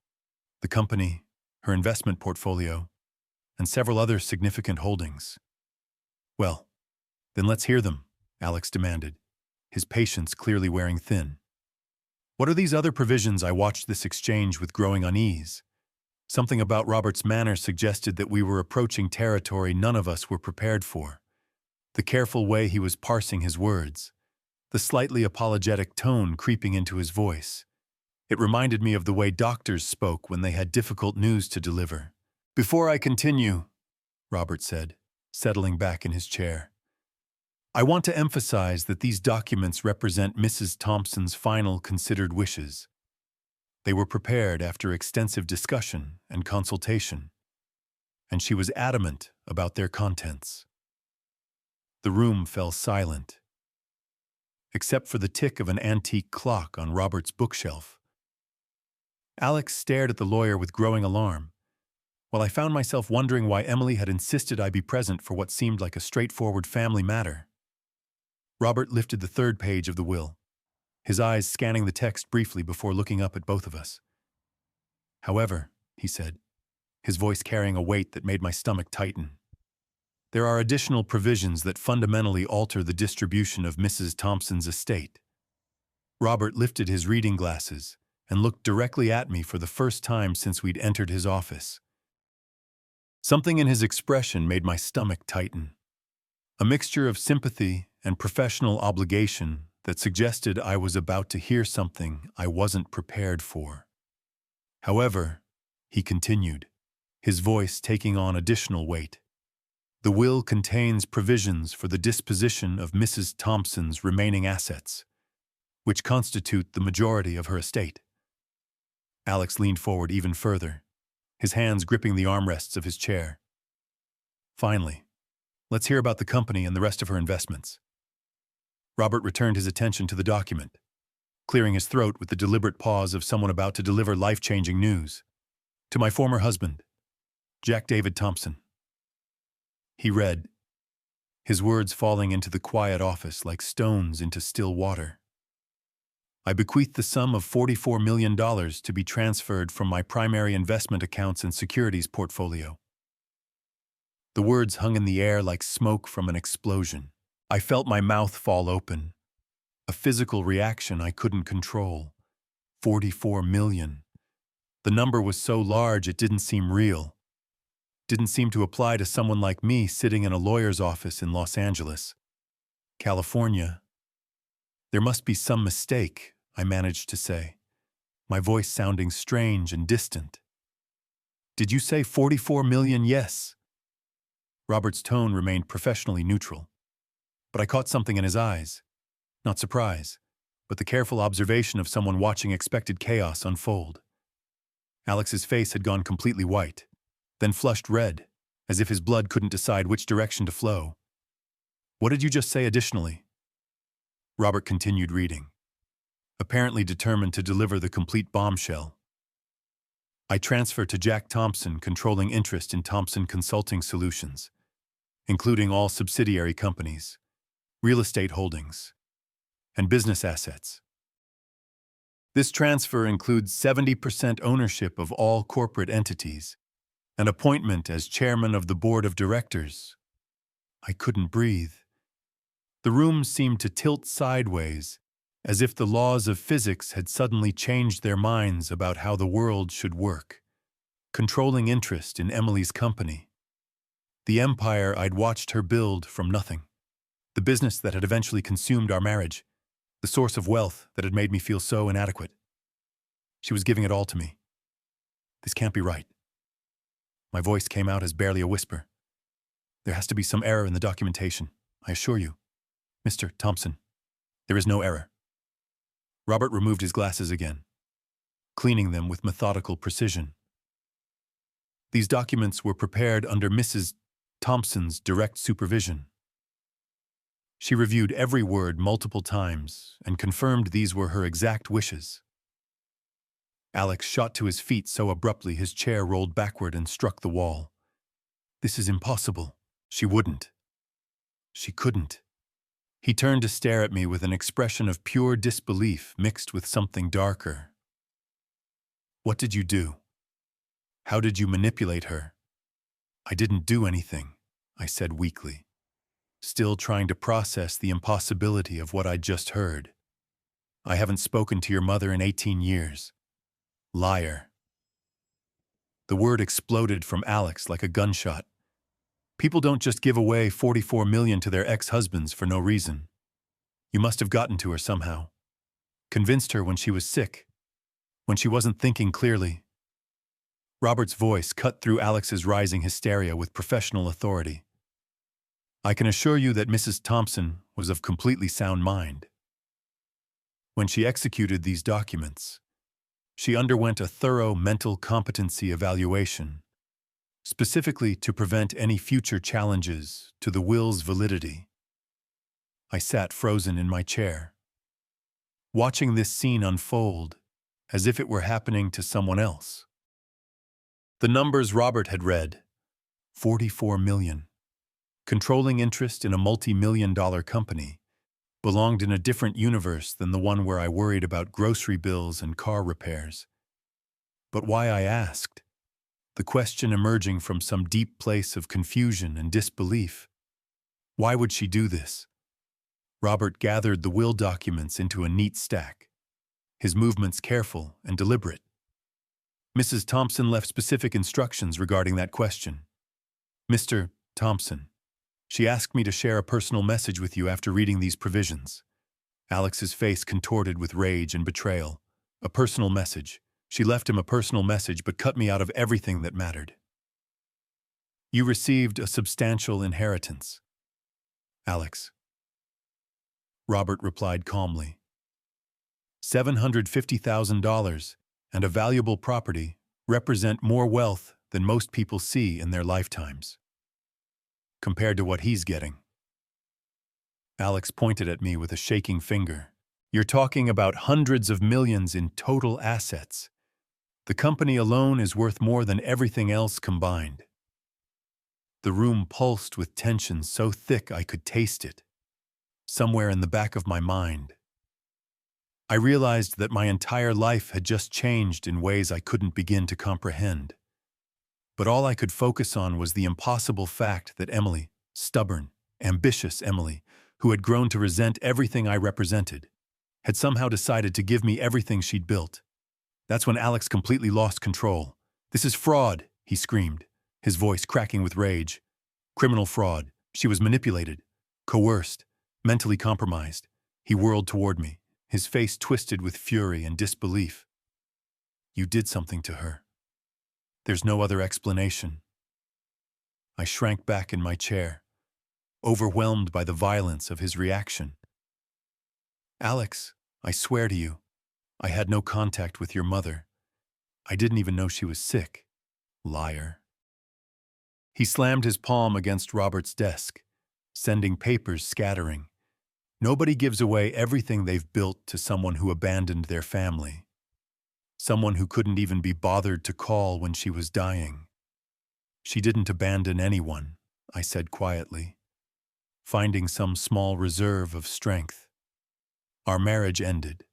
The company, her investment portfolio, and several other significant holdings. Well, then let's hear them, Alex demanded, his patience clearly wearing thin. What are these other provisions? I watched this exchange with growing unease. Something about Robert's manner suggested that we were approaching territory none of us were prepared for. The careful way he was parsing his words, the slightly apologetic tone creeping into his voice. It reminded me of the way doctors spoke when they had difficult news to deliver. "Before I continue," Robert said, settling back in his chair, "I want to emphasize that these documents represent Mrs. Thompson's final considered wishes. They were prepared after extensive discussion and consultation, and she was adamant about their contents." The room fell silent, except for the tick of an antique clock on Robert's bookshelf. Alex stared at the lawyer with growing alarm, while I found myself wondering why Emily had insisted I be present for what seemed like a straightforward family matter. Robert lifted the third page of the will, his eyes scanning the text briefly before looking up at both of us. "However," he said, his voice carrying a weight that made my stomach tighten, "there are additional provisions that fundamentally alter the distribution of Mrs. Thompson's estate." Robert lifted his reading glasses and looked directly at me for the first time since we'd entered his office. Something in his expression made my stomach tighten, a mixture of sympathy and professional obligation that suggested I was about to hear something I wasn't prepared for. "However," he continued, his voice taking on additional weight, "the will contains provisions for the disposition of Mrs. Thompson's remaining assets, which constitute the majority of her estate." Alex leaned forward even further, his hands gripping the armrests of his chair. "Finally, let's hear about the company and the rest of her investments." Robert returned his attention to the document, clearing his throat with the deliberate pause of someone about to deliver life-changing news. "To my former husband, Jack David Thompson," he read, his words falling into the quiet office like stones into still water. "I bequeath the sum of $44 million to be transferred from my primary investment accounts and securities portfolio." The words hung in the air like smoke from an explosion. I felt my mouth fall open, a physical reaction I couldn't control. 44 million. The number was so large it didn't seem real. Didn't seem to apply to someone like me sitting in a lawyer's office in Los Angeles, California. "There must be some mistake," I managed to say, my voice sounding strange and distant. "Did you say 44 million, yes?" Robert's tone remained professionally neutral, but I caught something in his eyes. Not surprise, but the careful observation of someone watching expected chaos unfold. Alex's face had gone completely white, then flushed red, as if his blood couldn't decide which direction to flow. "What did you just say additionally?" Robert continued reading, apparently determined to deliver the complete bombshell. "I transfer to Jack Thompson controlling interest in Thompson Consulting Solutions, including all subsidiary companies, real estate holdings, and business assets. This transfer includes 70% ownership of all corporate entities and appointment as chairman of the board of directors." I couldn't breathe. The room seemed to tilt sideways, as if the laws of physics had suddenly changed their minds about how the world should work. Controlling interest in Emily's company. The empire I'd watched her build from nothing. The business that had eventually consumed our marriage. The source of wealth that had made me feel so inadequate. She was giving it all to me. This can't be right. My voice came out as barely a whisper. "There has to be some error in the documentation, I assure you, Mr. Thompson. There is no error." Robert removed his glasses again, cleaning them with methodical precision. "These documents were prepared under Mrs. Thompson's direct supervision. She reviewed every word multiple times and confirmed these were her exact wishes." Alex shot to his feet so abruptly his chair rolled backward and struck the wall. "This is impossible. She wouldn't. She couldn't." He turned to stare at me with an expression of pure disbelief mixed with something darker. "What did you do? How did you manipulate her?" "I didn't do anything," I said weakly, still trying to process the impossibility of what I'd just heard. "I haven't spoken to your mother in 18 years. Liar." The word exploded from Alex like a gunshot. "People don't just give away 44 million to their ex-husbands for no reason. You must have gotten to her somehow. Convinced her when she was sick. when she wasn't thinking clearly. Robert's voice cut through Alex's rising hysteria with professional authority. I can assure you that Mrs. Thompson was of completely sound mind. When she executed these documents, she underwent a thorough mental competency evaluation, specifically to prevent any future challenges to the will's validity. I sat frozen in my chair, watching this scene unfold as if it were happening to someone else. The numbers Robert had read, 44 million, controlling interest in a multi-million-dollar company, belonged in a different universe than the one where I worried about grocery bills and car repairs. But why, I asked, the question emerging from some deep place of confusion and disbelief. Why would she do this? Robert gathered the will documents into a neat stack, his movements careful and deliberate. Mrs. Thompson left specific instructions regarding that question. Mr. Thompson, she asked me to share a personal message with you after reading these provisions. Alex's face contorted with rage and betrayal. A personal message. She left him a personal message but cut me out of everything that mattered. You received a substantial inheritance, Alex. Robert replied calmly. $750,000 and a valuable property represent more wealth than most people see in their lifetimes, compared to what he's getting. Alex pointed at me with a shaking finger. You're talking about hundreds of millions in total assets. The company alone is worth more than everything else combined. The room pulsed with tension so thick I could taste it, somewhere in the back of my mind. I realized that my entire life had just changed in ways I couldn't begin to comprehend. But all I could focus on was the impossible fact that Emily, stubborn, ambitious Emily, who had grown to resent everything I represented, had somehow decided to give me everything she'd built. That's when Alex completely lost control. This is fraud, he screamed, his voice cracking with rage. Criminal fraud. She was manipulated, coerced, mentally compromised. He whirled toward me, his face twisted with fury and disbelief. You did something to her. There's no other explanation. I shrank back in my chair, overwhelmed by the violence of his reaction. Alex, I swear to you, I had no contact with your mother. I didn't even know she was sick. Liar. He slammed his palm against Robert's desk, sending papers scattering. Nobody gives away everything they've built to someone who abandoned their family. Someone who couldn't even be bothered to call when she was dying. She didn't abandon anyone, I said quietly, finding some small reserve of strength. Our marriage ended.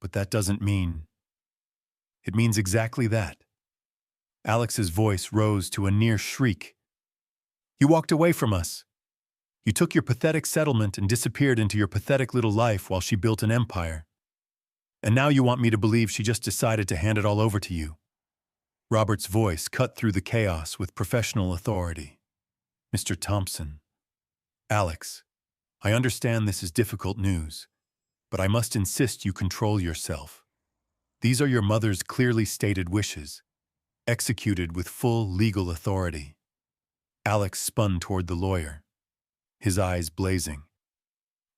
But that doesn't mean... It means exactly that. Alex's voice rose to a near shriek. You walked away from us. You took your pathetic settlement and disappeared into your pathetic little life while she built an empire. And now you want me to believe she just decided to hand it all over to you. Robert's voice cut through the chaos with professional authority. Mr. Thompson. Alex, I understand this is difficult news, but I must insist you control yourself. These are your mother's clearly stated wishes, executed with full legal authority. Alex spun toward the lawyer, his eyes blazing.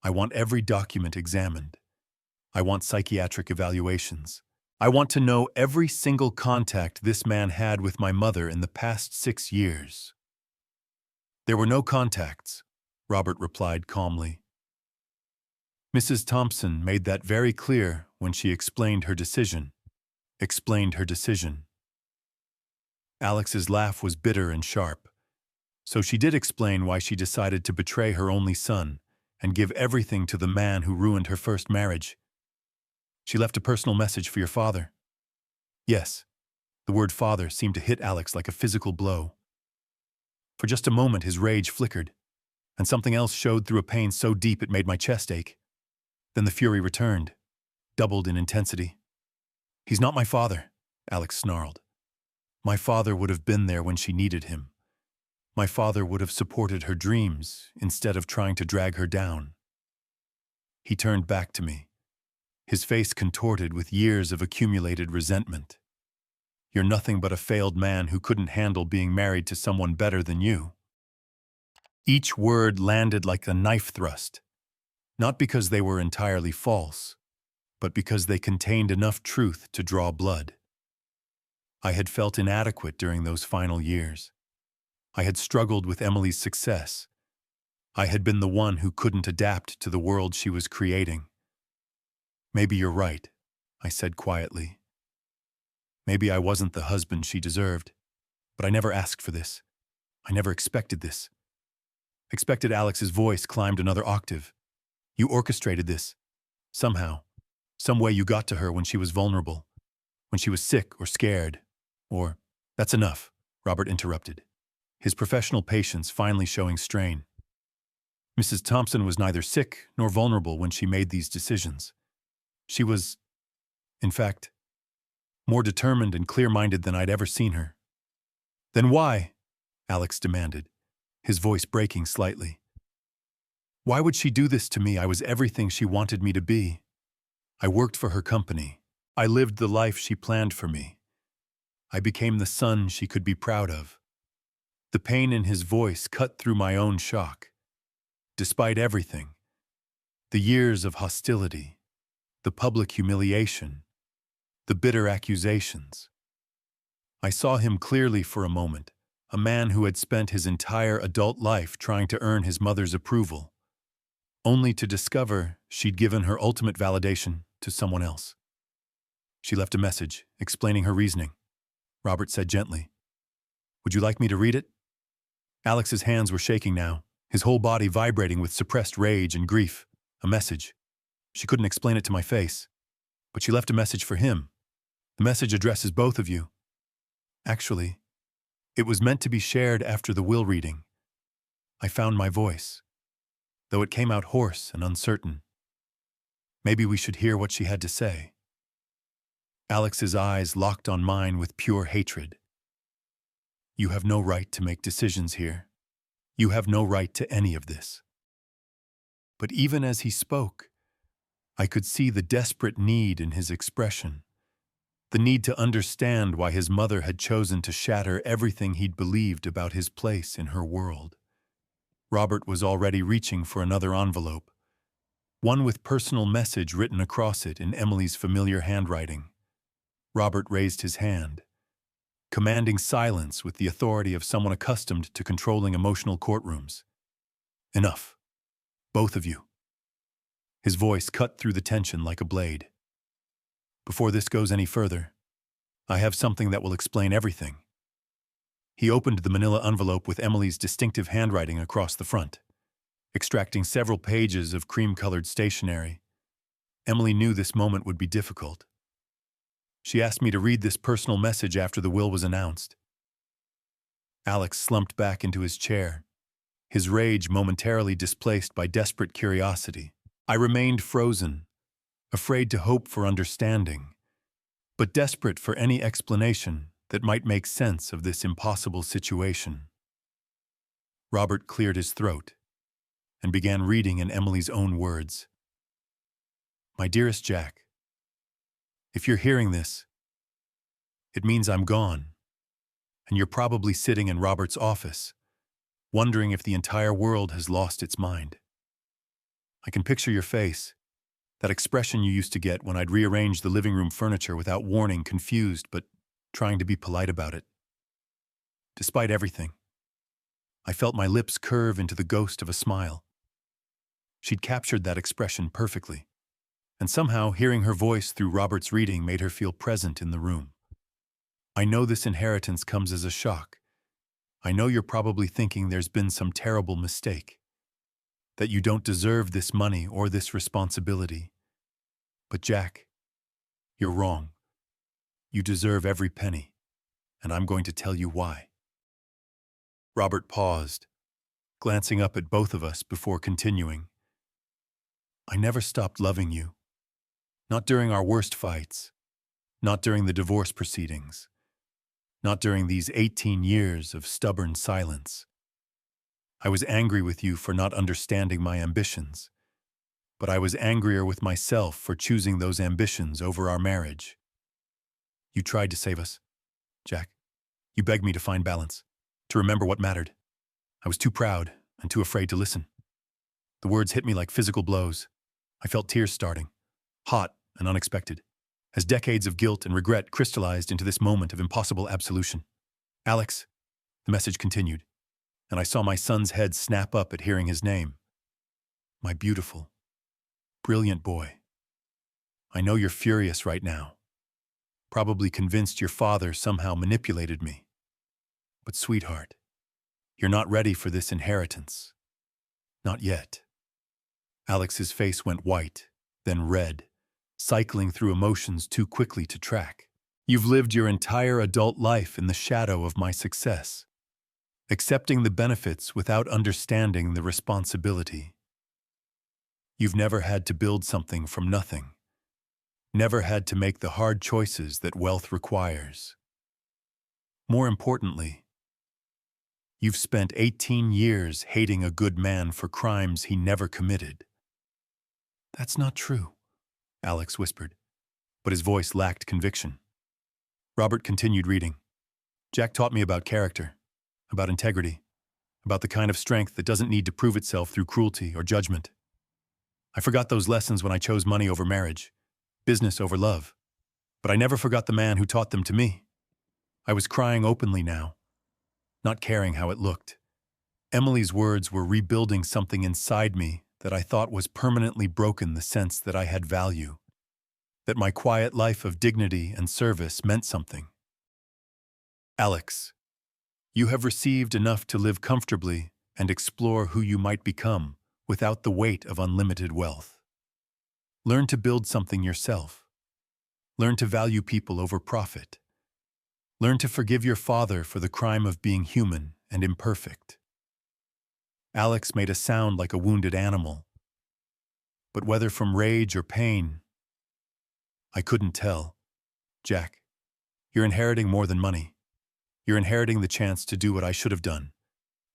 I want every document examined. I want psychiatric evaluations. I want to know every single contact this man had with my mother in the past 6 years. There were no contacts, Robert replied calmly. Mrs. Thompson made that very clear when she explained her decision. Alex's laugh was bitter and sharp. So she did explain why she decided to betray her only son and give everything to the man who ruined her first marriage. She left a personal message for your father. Yes, the word father seemed to hit Alex like a physical blow. For just a moment his rage flickered, and something else showed through a pain so deep it made my chest ache. Then the fury returned, doubled in intensity. He's not my father, Alex snarled. My father would have been there when she needed him. My father would have supported her dreams instead of trying to drag her down. He turned back to me, his face contorted with years of accumulated resentment. You're nothing but a failed man who couldn't handle being married to someone better than you. Each word landed like a knife thrust, not because they were entirely false, but because they contained enough truth to draw blood. I had felt inadequate during those final years. I had struggled with Emily's success. I had been the one who couldn't adapt to the world she was creating. Maybe you're right, I said quietly. Maybe I wasn't the husband she deserved, but I never asked for this. I never expected this. Expected Alex's voice climbed another octave. You orchestrated this. Somehow. Some way you got to her when she was vulnerable. When she was sick or scared. Or, that's enough, Robert interrupted, his professional patience finally showing strain. Mrs. Thompson was neither sick nor vulnerable when she made these decisions. She was, in fact, more determined and clear-minded than I'd ever seen her. Then why? Alex demanded, his voice breaking slightly. Why would she do this to me? I was everything she wanted me to be. I worked for her company. I lived the life she planned for me. I became the son she could be proud of. The pain in his voice cut through my own shock. Despite everything, the years of hostility, the public humiliation, the bitter accusations. I saw him clearly for a moment, a man who had spent his entire adult life trying to earn his mother's approval, only to discover she'd given her ultimate validation to someone else. She left a message, explaining her reasoning. Robert said gently, "Would you like me to read it?" Alex's hands were shaking now, his whole body vibrating with suppressed rage and grief. A message. She couldn't explain it to my face, but she left a message for him. The message addresses both of you. Actually, it was meant to be shared after the will reading. I found my voice, though it came out hoarse and uncertain. Maybe we should hear what she had to say. Alex's eyes locked on mine with pure hatred. You have no right to make decisions here. You have no right to any of this. But even as he spoke, I could see the desperate need in his expression, the need to understand why his mother had chosen to shatter everything he'd believed about his place in her world. Robert was already reaching for another envelope, one with personal message written across it in Emily's familiar handwriting. Robert raised his hand, commanding silence with the authority of someone accustomed to controlling emotional courtrooms. Enough. Both of you. His voice cut through the tension like a blade. Before this goes any further, I have something that will explain everything. He opened the manila envelope with Emily's distinctive handwriting across the front, extracting several pages of cream-colored stationery. Emily knew this moment would be difficult. She asked me to read this personal message after the will was announced. Alex slumped back into his chair, his rage momentarily displaced by desperate curiosity. I remained frozen, afraid to hope for understanding, but desperate for any explanation that might make sense of this impossible situation. Robert cleared his throat and began reading in Emily's own words. My dearest Jack, if you're hearing this, it means I'm gone, and you're probably sitting in Robert's office, wondering if the entire world has lost its mind. I can picture your face, that expression you used to get when I'd rearrange the living room furniture without warning, confused but trying to be polite about it. Despite everything, I felt my lips curve into the ghost of a smile. She'd captured that expression perfectly, and somehow hearing her voice through Robert's reading made her feel present in the room. I know this inheritance comes as a shock. I know you're probably thinking there's been some terrible mistake, that you don't deserve this money or this responsibility. But Jack, you're wrong. You deserve every penny, and I'm going to tell you why. Robert paused, glancing up at both of us before continuing. I never stopped loving you. Not during our worst fights. Not during the divorce proceedings. Not during these 18 years of stubborn silence. I was angry with you for not understanding my ambitions. but I was angrier with myself for choosing those ambitions over our marriage. You tried to save us, Jack. You begged me to find balance, to remember what mattered. I was too proud and too afraid to listen. The words hit me like physical blows. I felt tears starting, hot and unexpected, as decades of guilt and regret crystallized into this moment of impossible absolution. Alex, the message continued, and I saw my son's head snap up at hearing his name. My beautiful, brilliant boy. I know you're furious right now. Probably convinced your father somehow manipulated me. But sweetheart, you're not ready for this inheritance. Not yet. Alex's face went white, then red, cycling through emotions too quickly to track. You've lived your entire adult life in the shadow of my success, accepting the benefits without understanding the responsibility. You've never had to build something from nothing, never had to make the hard choices that wealth requires. More importantly, you've spent 18 years hating a good man for crimes he never committed. That's not true, Alex whispered, but his voice lacked conviction. Robert continued reading. Jack taught me about character, about integrity, about the kind of strength that doesn't need to prove itself through cruelty or judgment. I forgot those lessons when I chose money over marriage, business over love, but I never forgot the man who taught them to me. I was crying openly now, not caring how it looked. Emily's words were rebuilding something inside me that I thought was permanently broken, the sense that I had value, that my quiet life of dignity and service meant something. Alex, you have received enough to live comfortably and explore who you might become without the weight of unlimited wealth. Learn to build something yourself. Learn to value people over profit. Learn to forgive your father for the crime of being human and imperfect. Alex made a sound like a wounded animal, but whether from rage or pain, I couldn't tell. Jack, you're inheriting more than money. You're inheriting the chance to do what I should have done,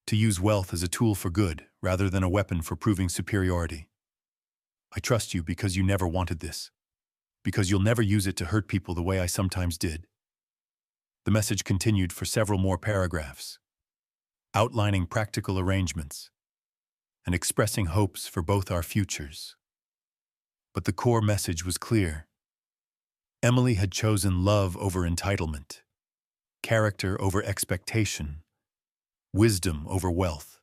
to use wealth as a tool for good rather than a weapon for proving superiority. I trust you because you never wanted this, because you'll never use it to hurt people the way I sometimes did. The message continued for several more paragraphs, outlining practical arrangements and expressing hopes for both our futures. But the core message was clear. Emily had chosen love over entitlement, character over expectation, wisdom over wealth.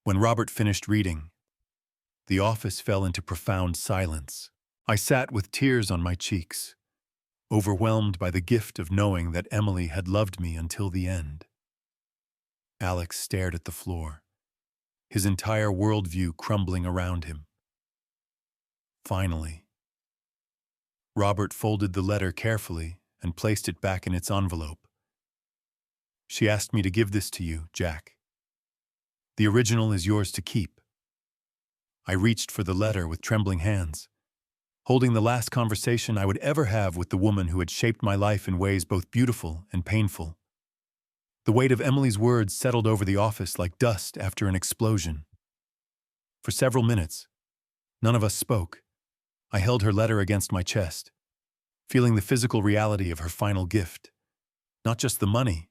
When Robert finished reading, the office fell into profound silence. I sat with tears on my cheeks, overwhelmed by the gift of knowing that Emily had loved me until the end. Alex stared at the floor, his entire worldview crumbling around him. Finally, Robert folded the letter carefully and placed it back in its envelope. She asked me to give this to you, Jack. The original is yours to keep. I reached for the letter with trembling hands, holding the last conversation I would ever have with the woman who had shaped my life in ways both beautiful and painful. The weight of Emily's words settled over the office like dust after an explosion. For several minutes, none of us spoke. I held her letter against my chest, feeling the physical reality of her final gift. Not just the money,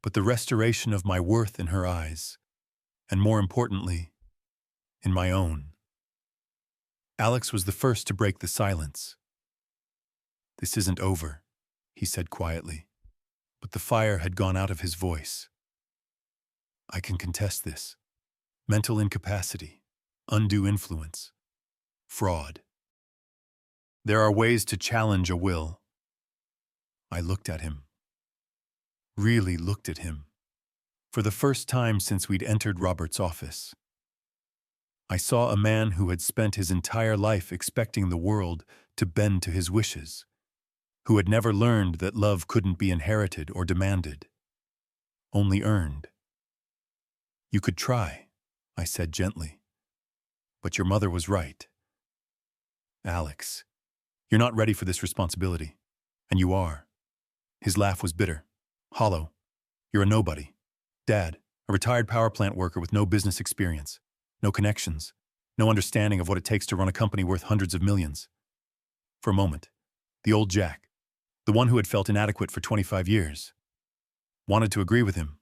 but the restoration of my worth in her eyes, and more importantly, in my own. Alex was the first to break the silence. This isn't over, he said quietly, but the fire had gone out of his voice. I can contest this. Mental incapacity, undue influence, fraud. There are ways to challenge a will. I looked at him. Really looked at him. For the first time since we'd entered Robert's office. I saw a man who had spent his entire life expecting the world to bend to his wishes, who had never learned that love couldn't be inherited or demanded, only earned. You could try, I said gently, but your mother was right. Alex, you're not ready for this responsibility, and you are. His laugh was bitter, hollow. You're a nobody. Dad, a retired power plant worker with no business experience, no connections, no understanding of what it takes to run a company worth hundreds of millions. For a moment, the old Jack, the one who had felt inadequate for 25 years, wanted to agree with him.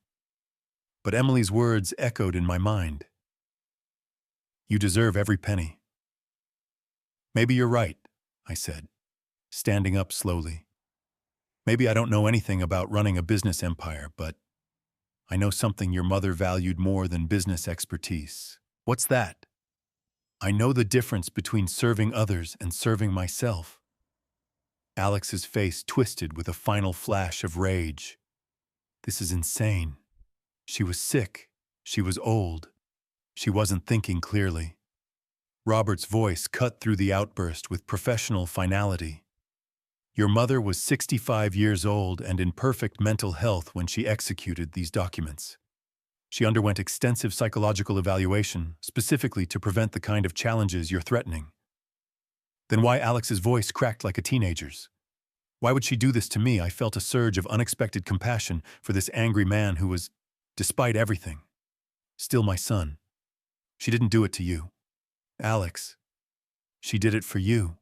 But Emily's words echoed in my mind. You deserve every penny. Maybe you're right, I said, standing up slowly. Maybe I don't know anything about running a business empire, but I know something your mother valued more than business expertise. What's that? I know the difference between serving others and serving myself. Alex's face twisted with a final flash of rage. This is insane. She was sick. She was old. She wasn't thinking clearly. Robert's voice cut through the outburst with professional finality. Your mother was 65 years old and in perfect mental health when she executed these documents. She underwent extensive psychological evaluation, specifically to prevent the kind of challenges you're threatening. Then why Alex's voice cracked like a teenager's? Why would she do this to me? I felt a surge of unexpected compassion for this angry man who was, despite everything, still my son. She didn't do it to you, Alex. She did it for you.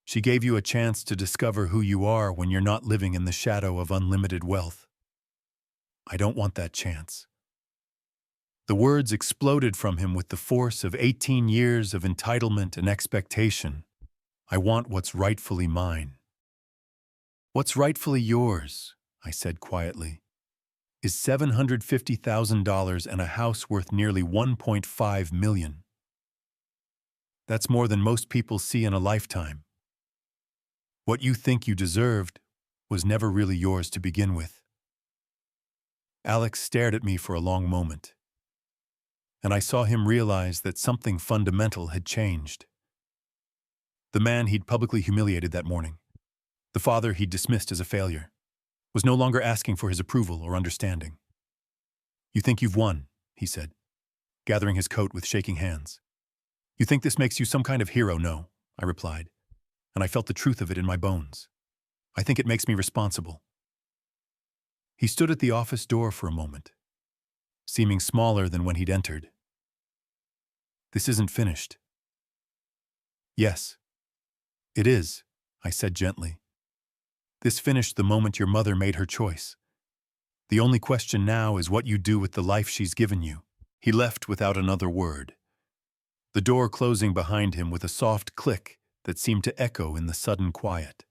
She gave you a chance to discover who you are when you're not living in the shadow of unlimited wealth. I don't want that chance. The words exploded from him with the force of 18 years of entitlement and expectation. I want what's rightfully mine. What's rightfully yours, I said quietly, is $750,000 and a house worth nearly $1.5 million. That's more than most people see in a lifetime. What you think you deserved was never really yours to begin with. Alex stared at me for a long moment, and I saw him realize that something fundamental had changed. The man he'd publicly humiliated that morning, the father he'd dismissed as a failure, was no longer asking for his approval or understanding. You think you've won, he said, gathering his coat with shaking hands. You think this makes you some kind of hero? No, I replied, and I felt the truth of it in my bones. I think it makes me responsible. He stood at the office door for a moment, seeming smaller than when he'd entered. This isn't finished. Yes, it is, I said gently. This finished the moment your mother made her choice. The only question now is what you do with the life she's given you. He left without another word, the door closing behind him with a soft click that seemed to echo in the sudden quiet.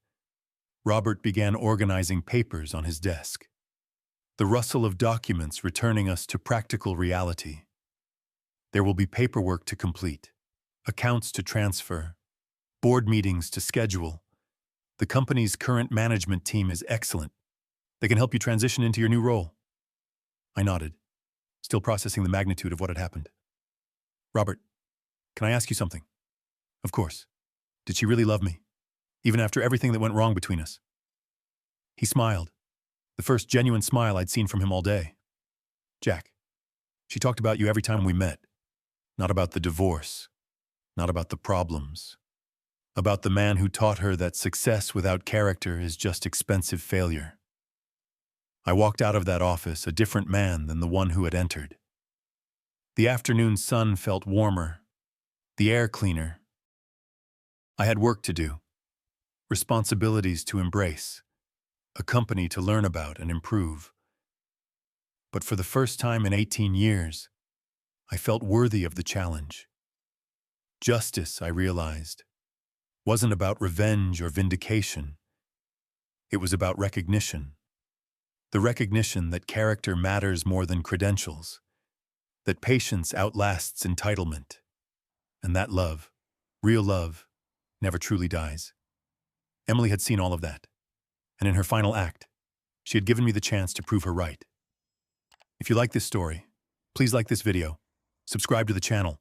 Robert began organizing papers on his desk, the rustle of documents returning us to practical reality. There will be paperwork to complete, accounts to transfer, board meetings to schedule. The company's current management team is excellent. They can help you transition into your new role. I nodded, still processing the magnitude of what had happened. Robert, can I ask you something? Of course. Did she really love me, even after everything that went wrong between us? He smiled, the first genuine smile I'd seen from him all day. Jack, she talked about you every time we met. Not about the divorce, not about the problems. About the man who taught her that success without character is just expensive failure. I walked out of that office a different man than the one who had entered. The afternoon sun felt warmer, the air cleaner. I had work to do, responsibilities to embrace, a company to learn about and improve. But for the first time in 18 years, I felt worthy of the challenge. Justice, I realized, wasn't about revenge or vindication. It was about recognition. The recognition that character matters more than credentials, that patience outlasts entitlement, and that love, real love, never truly dies. Emily had seen all of that, and in her final act, she had given me the chance to prove her right. If you like this story, please like this video, subscribe to the channel,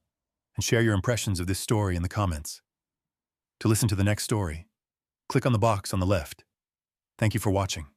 and share your impressions of this story in the comments. To listen to the next story, click on the box on the left. Thank you for watching.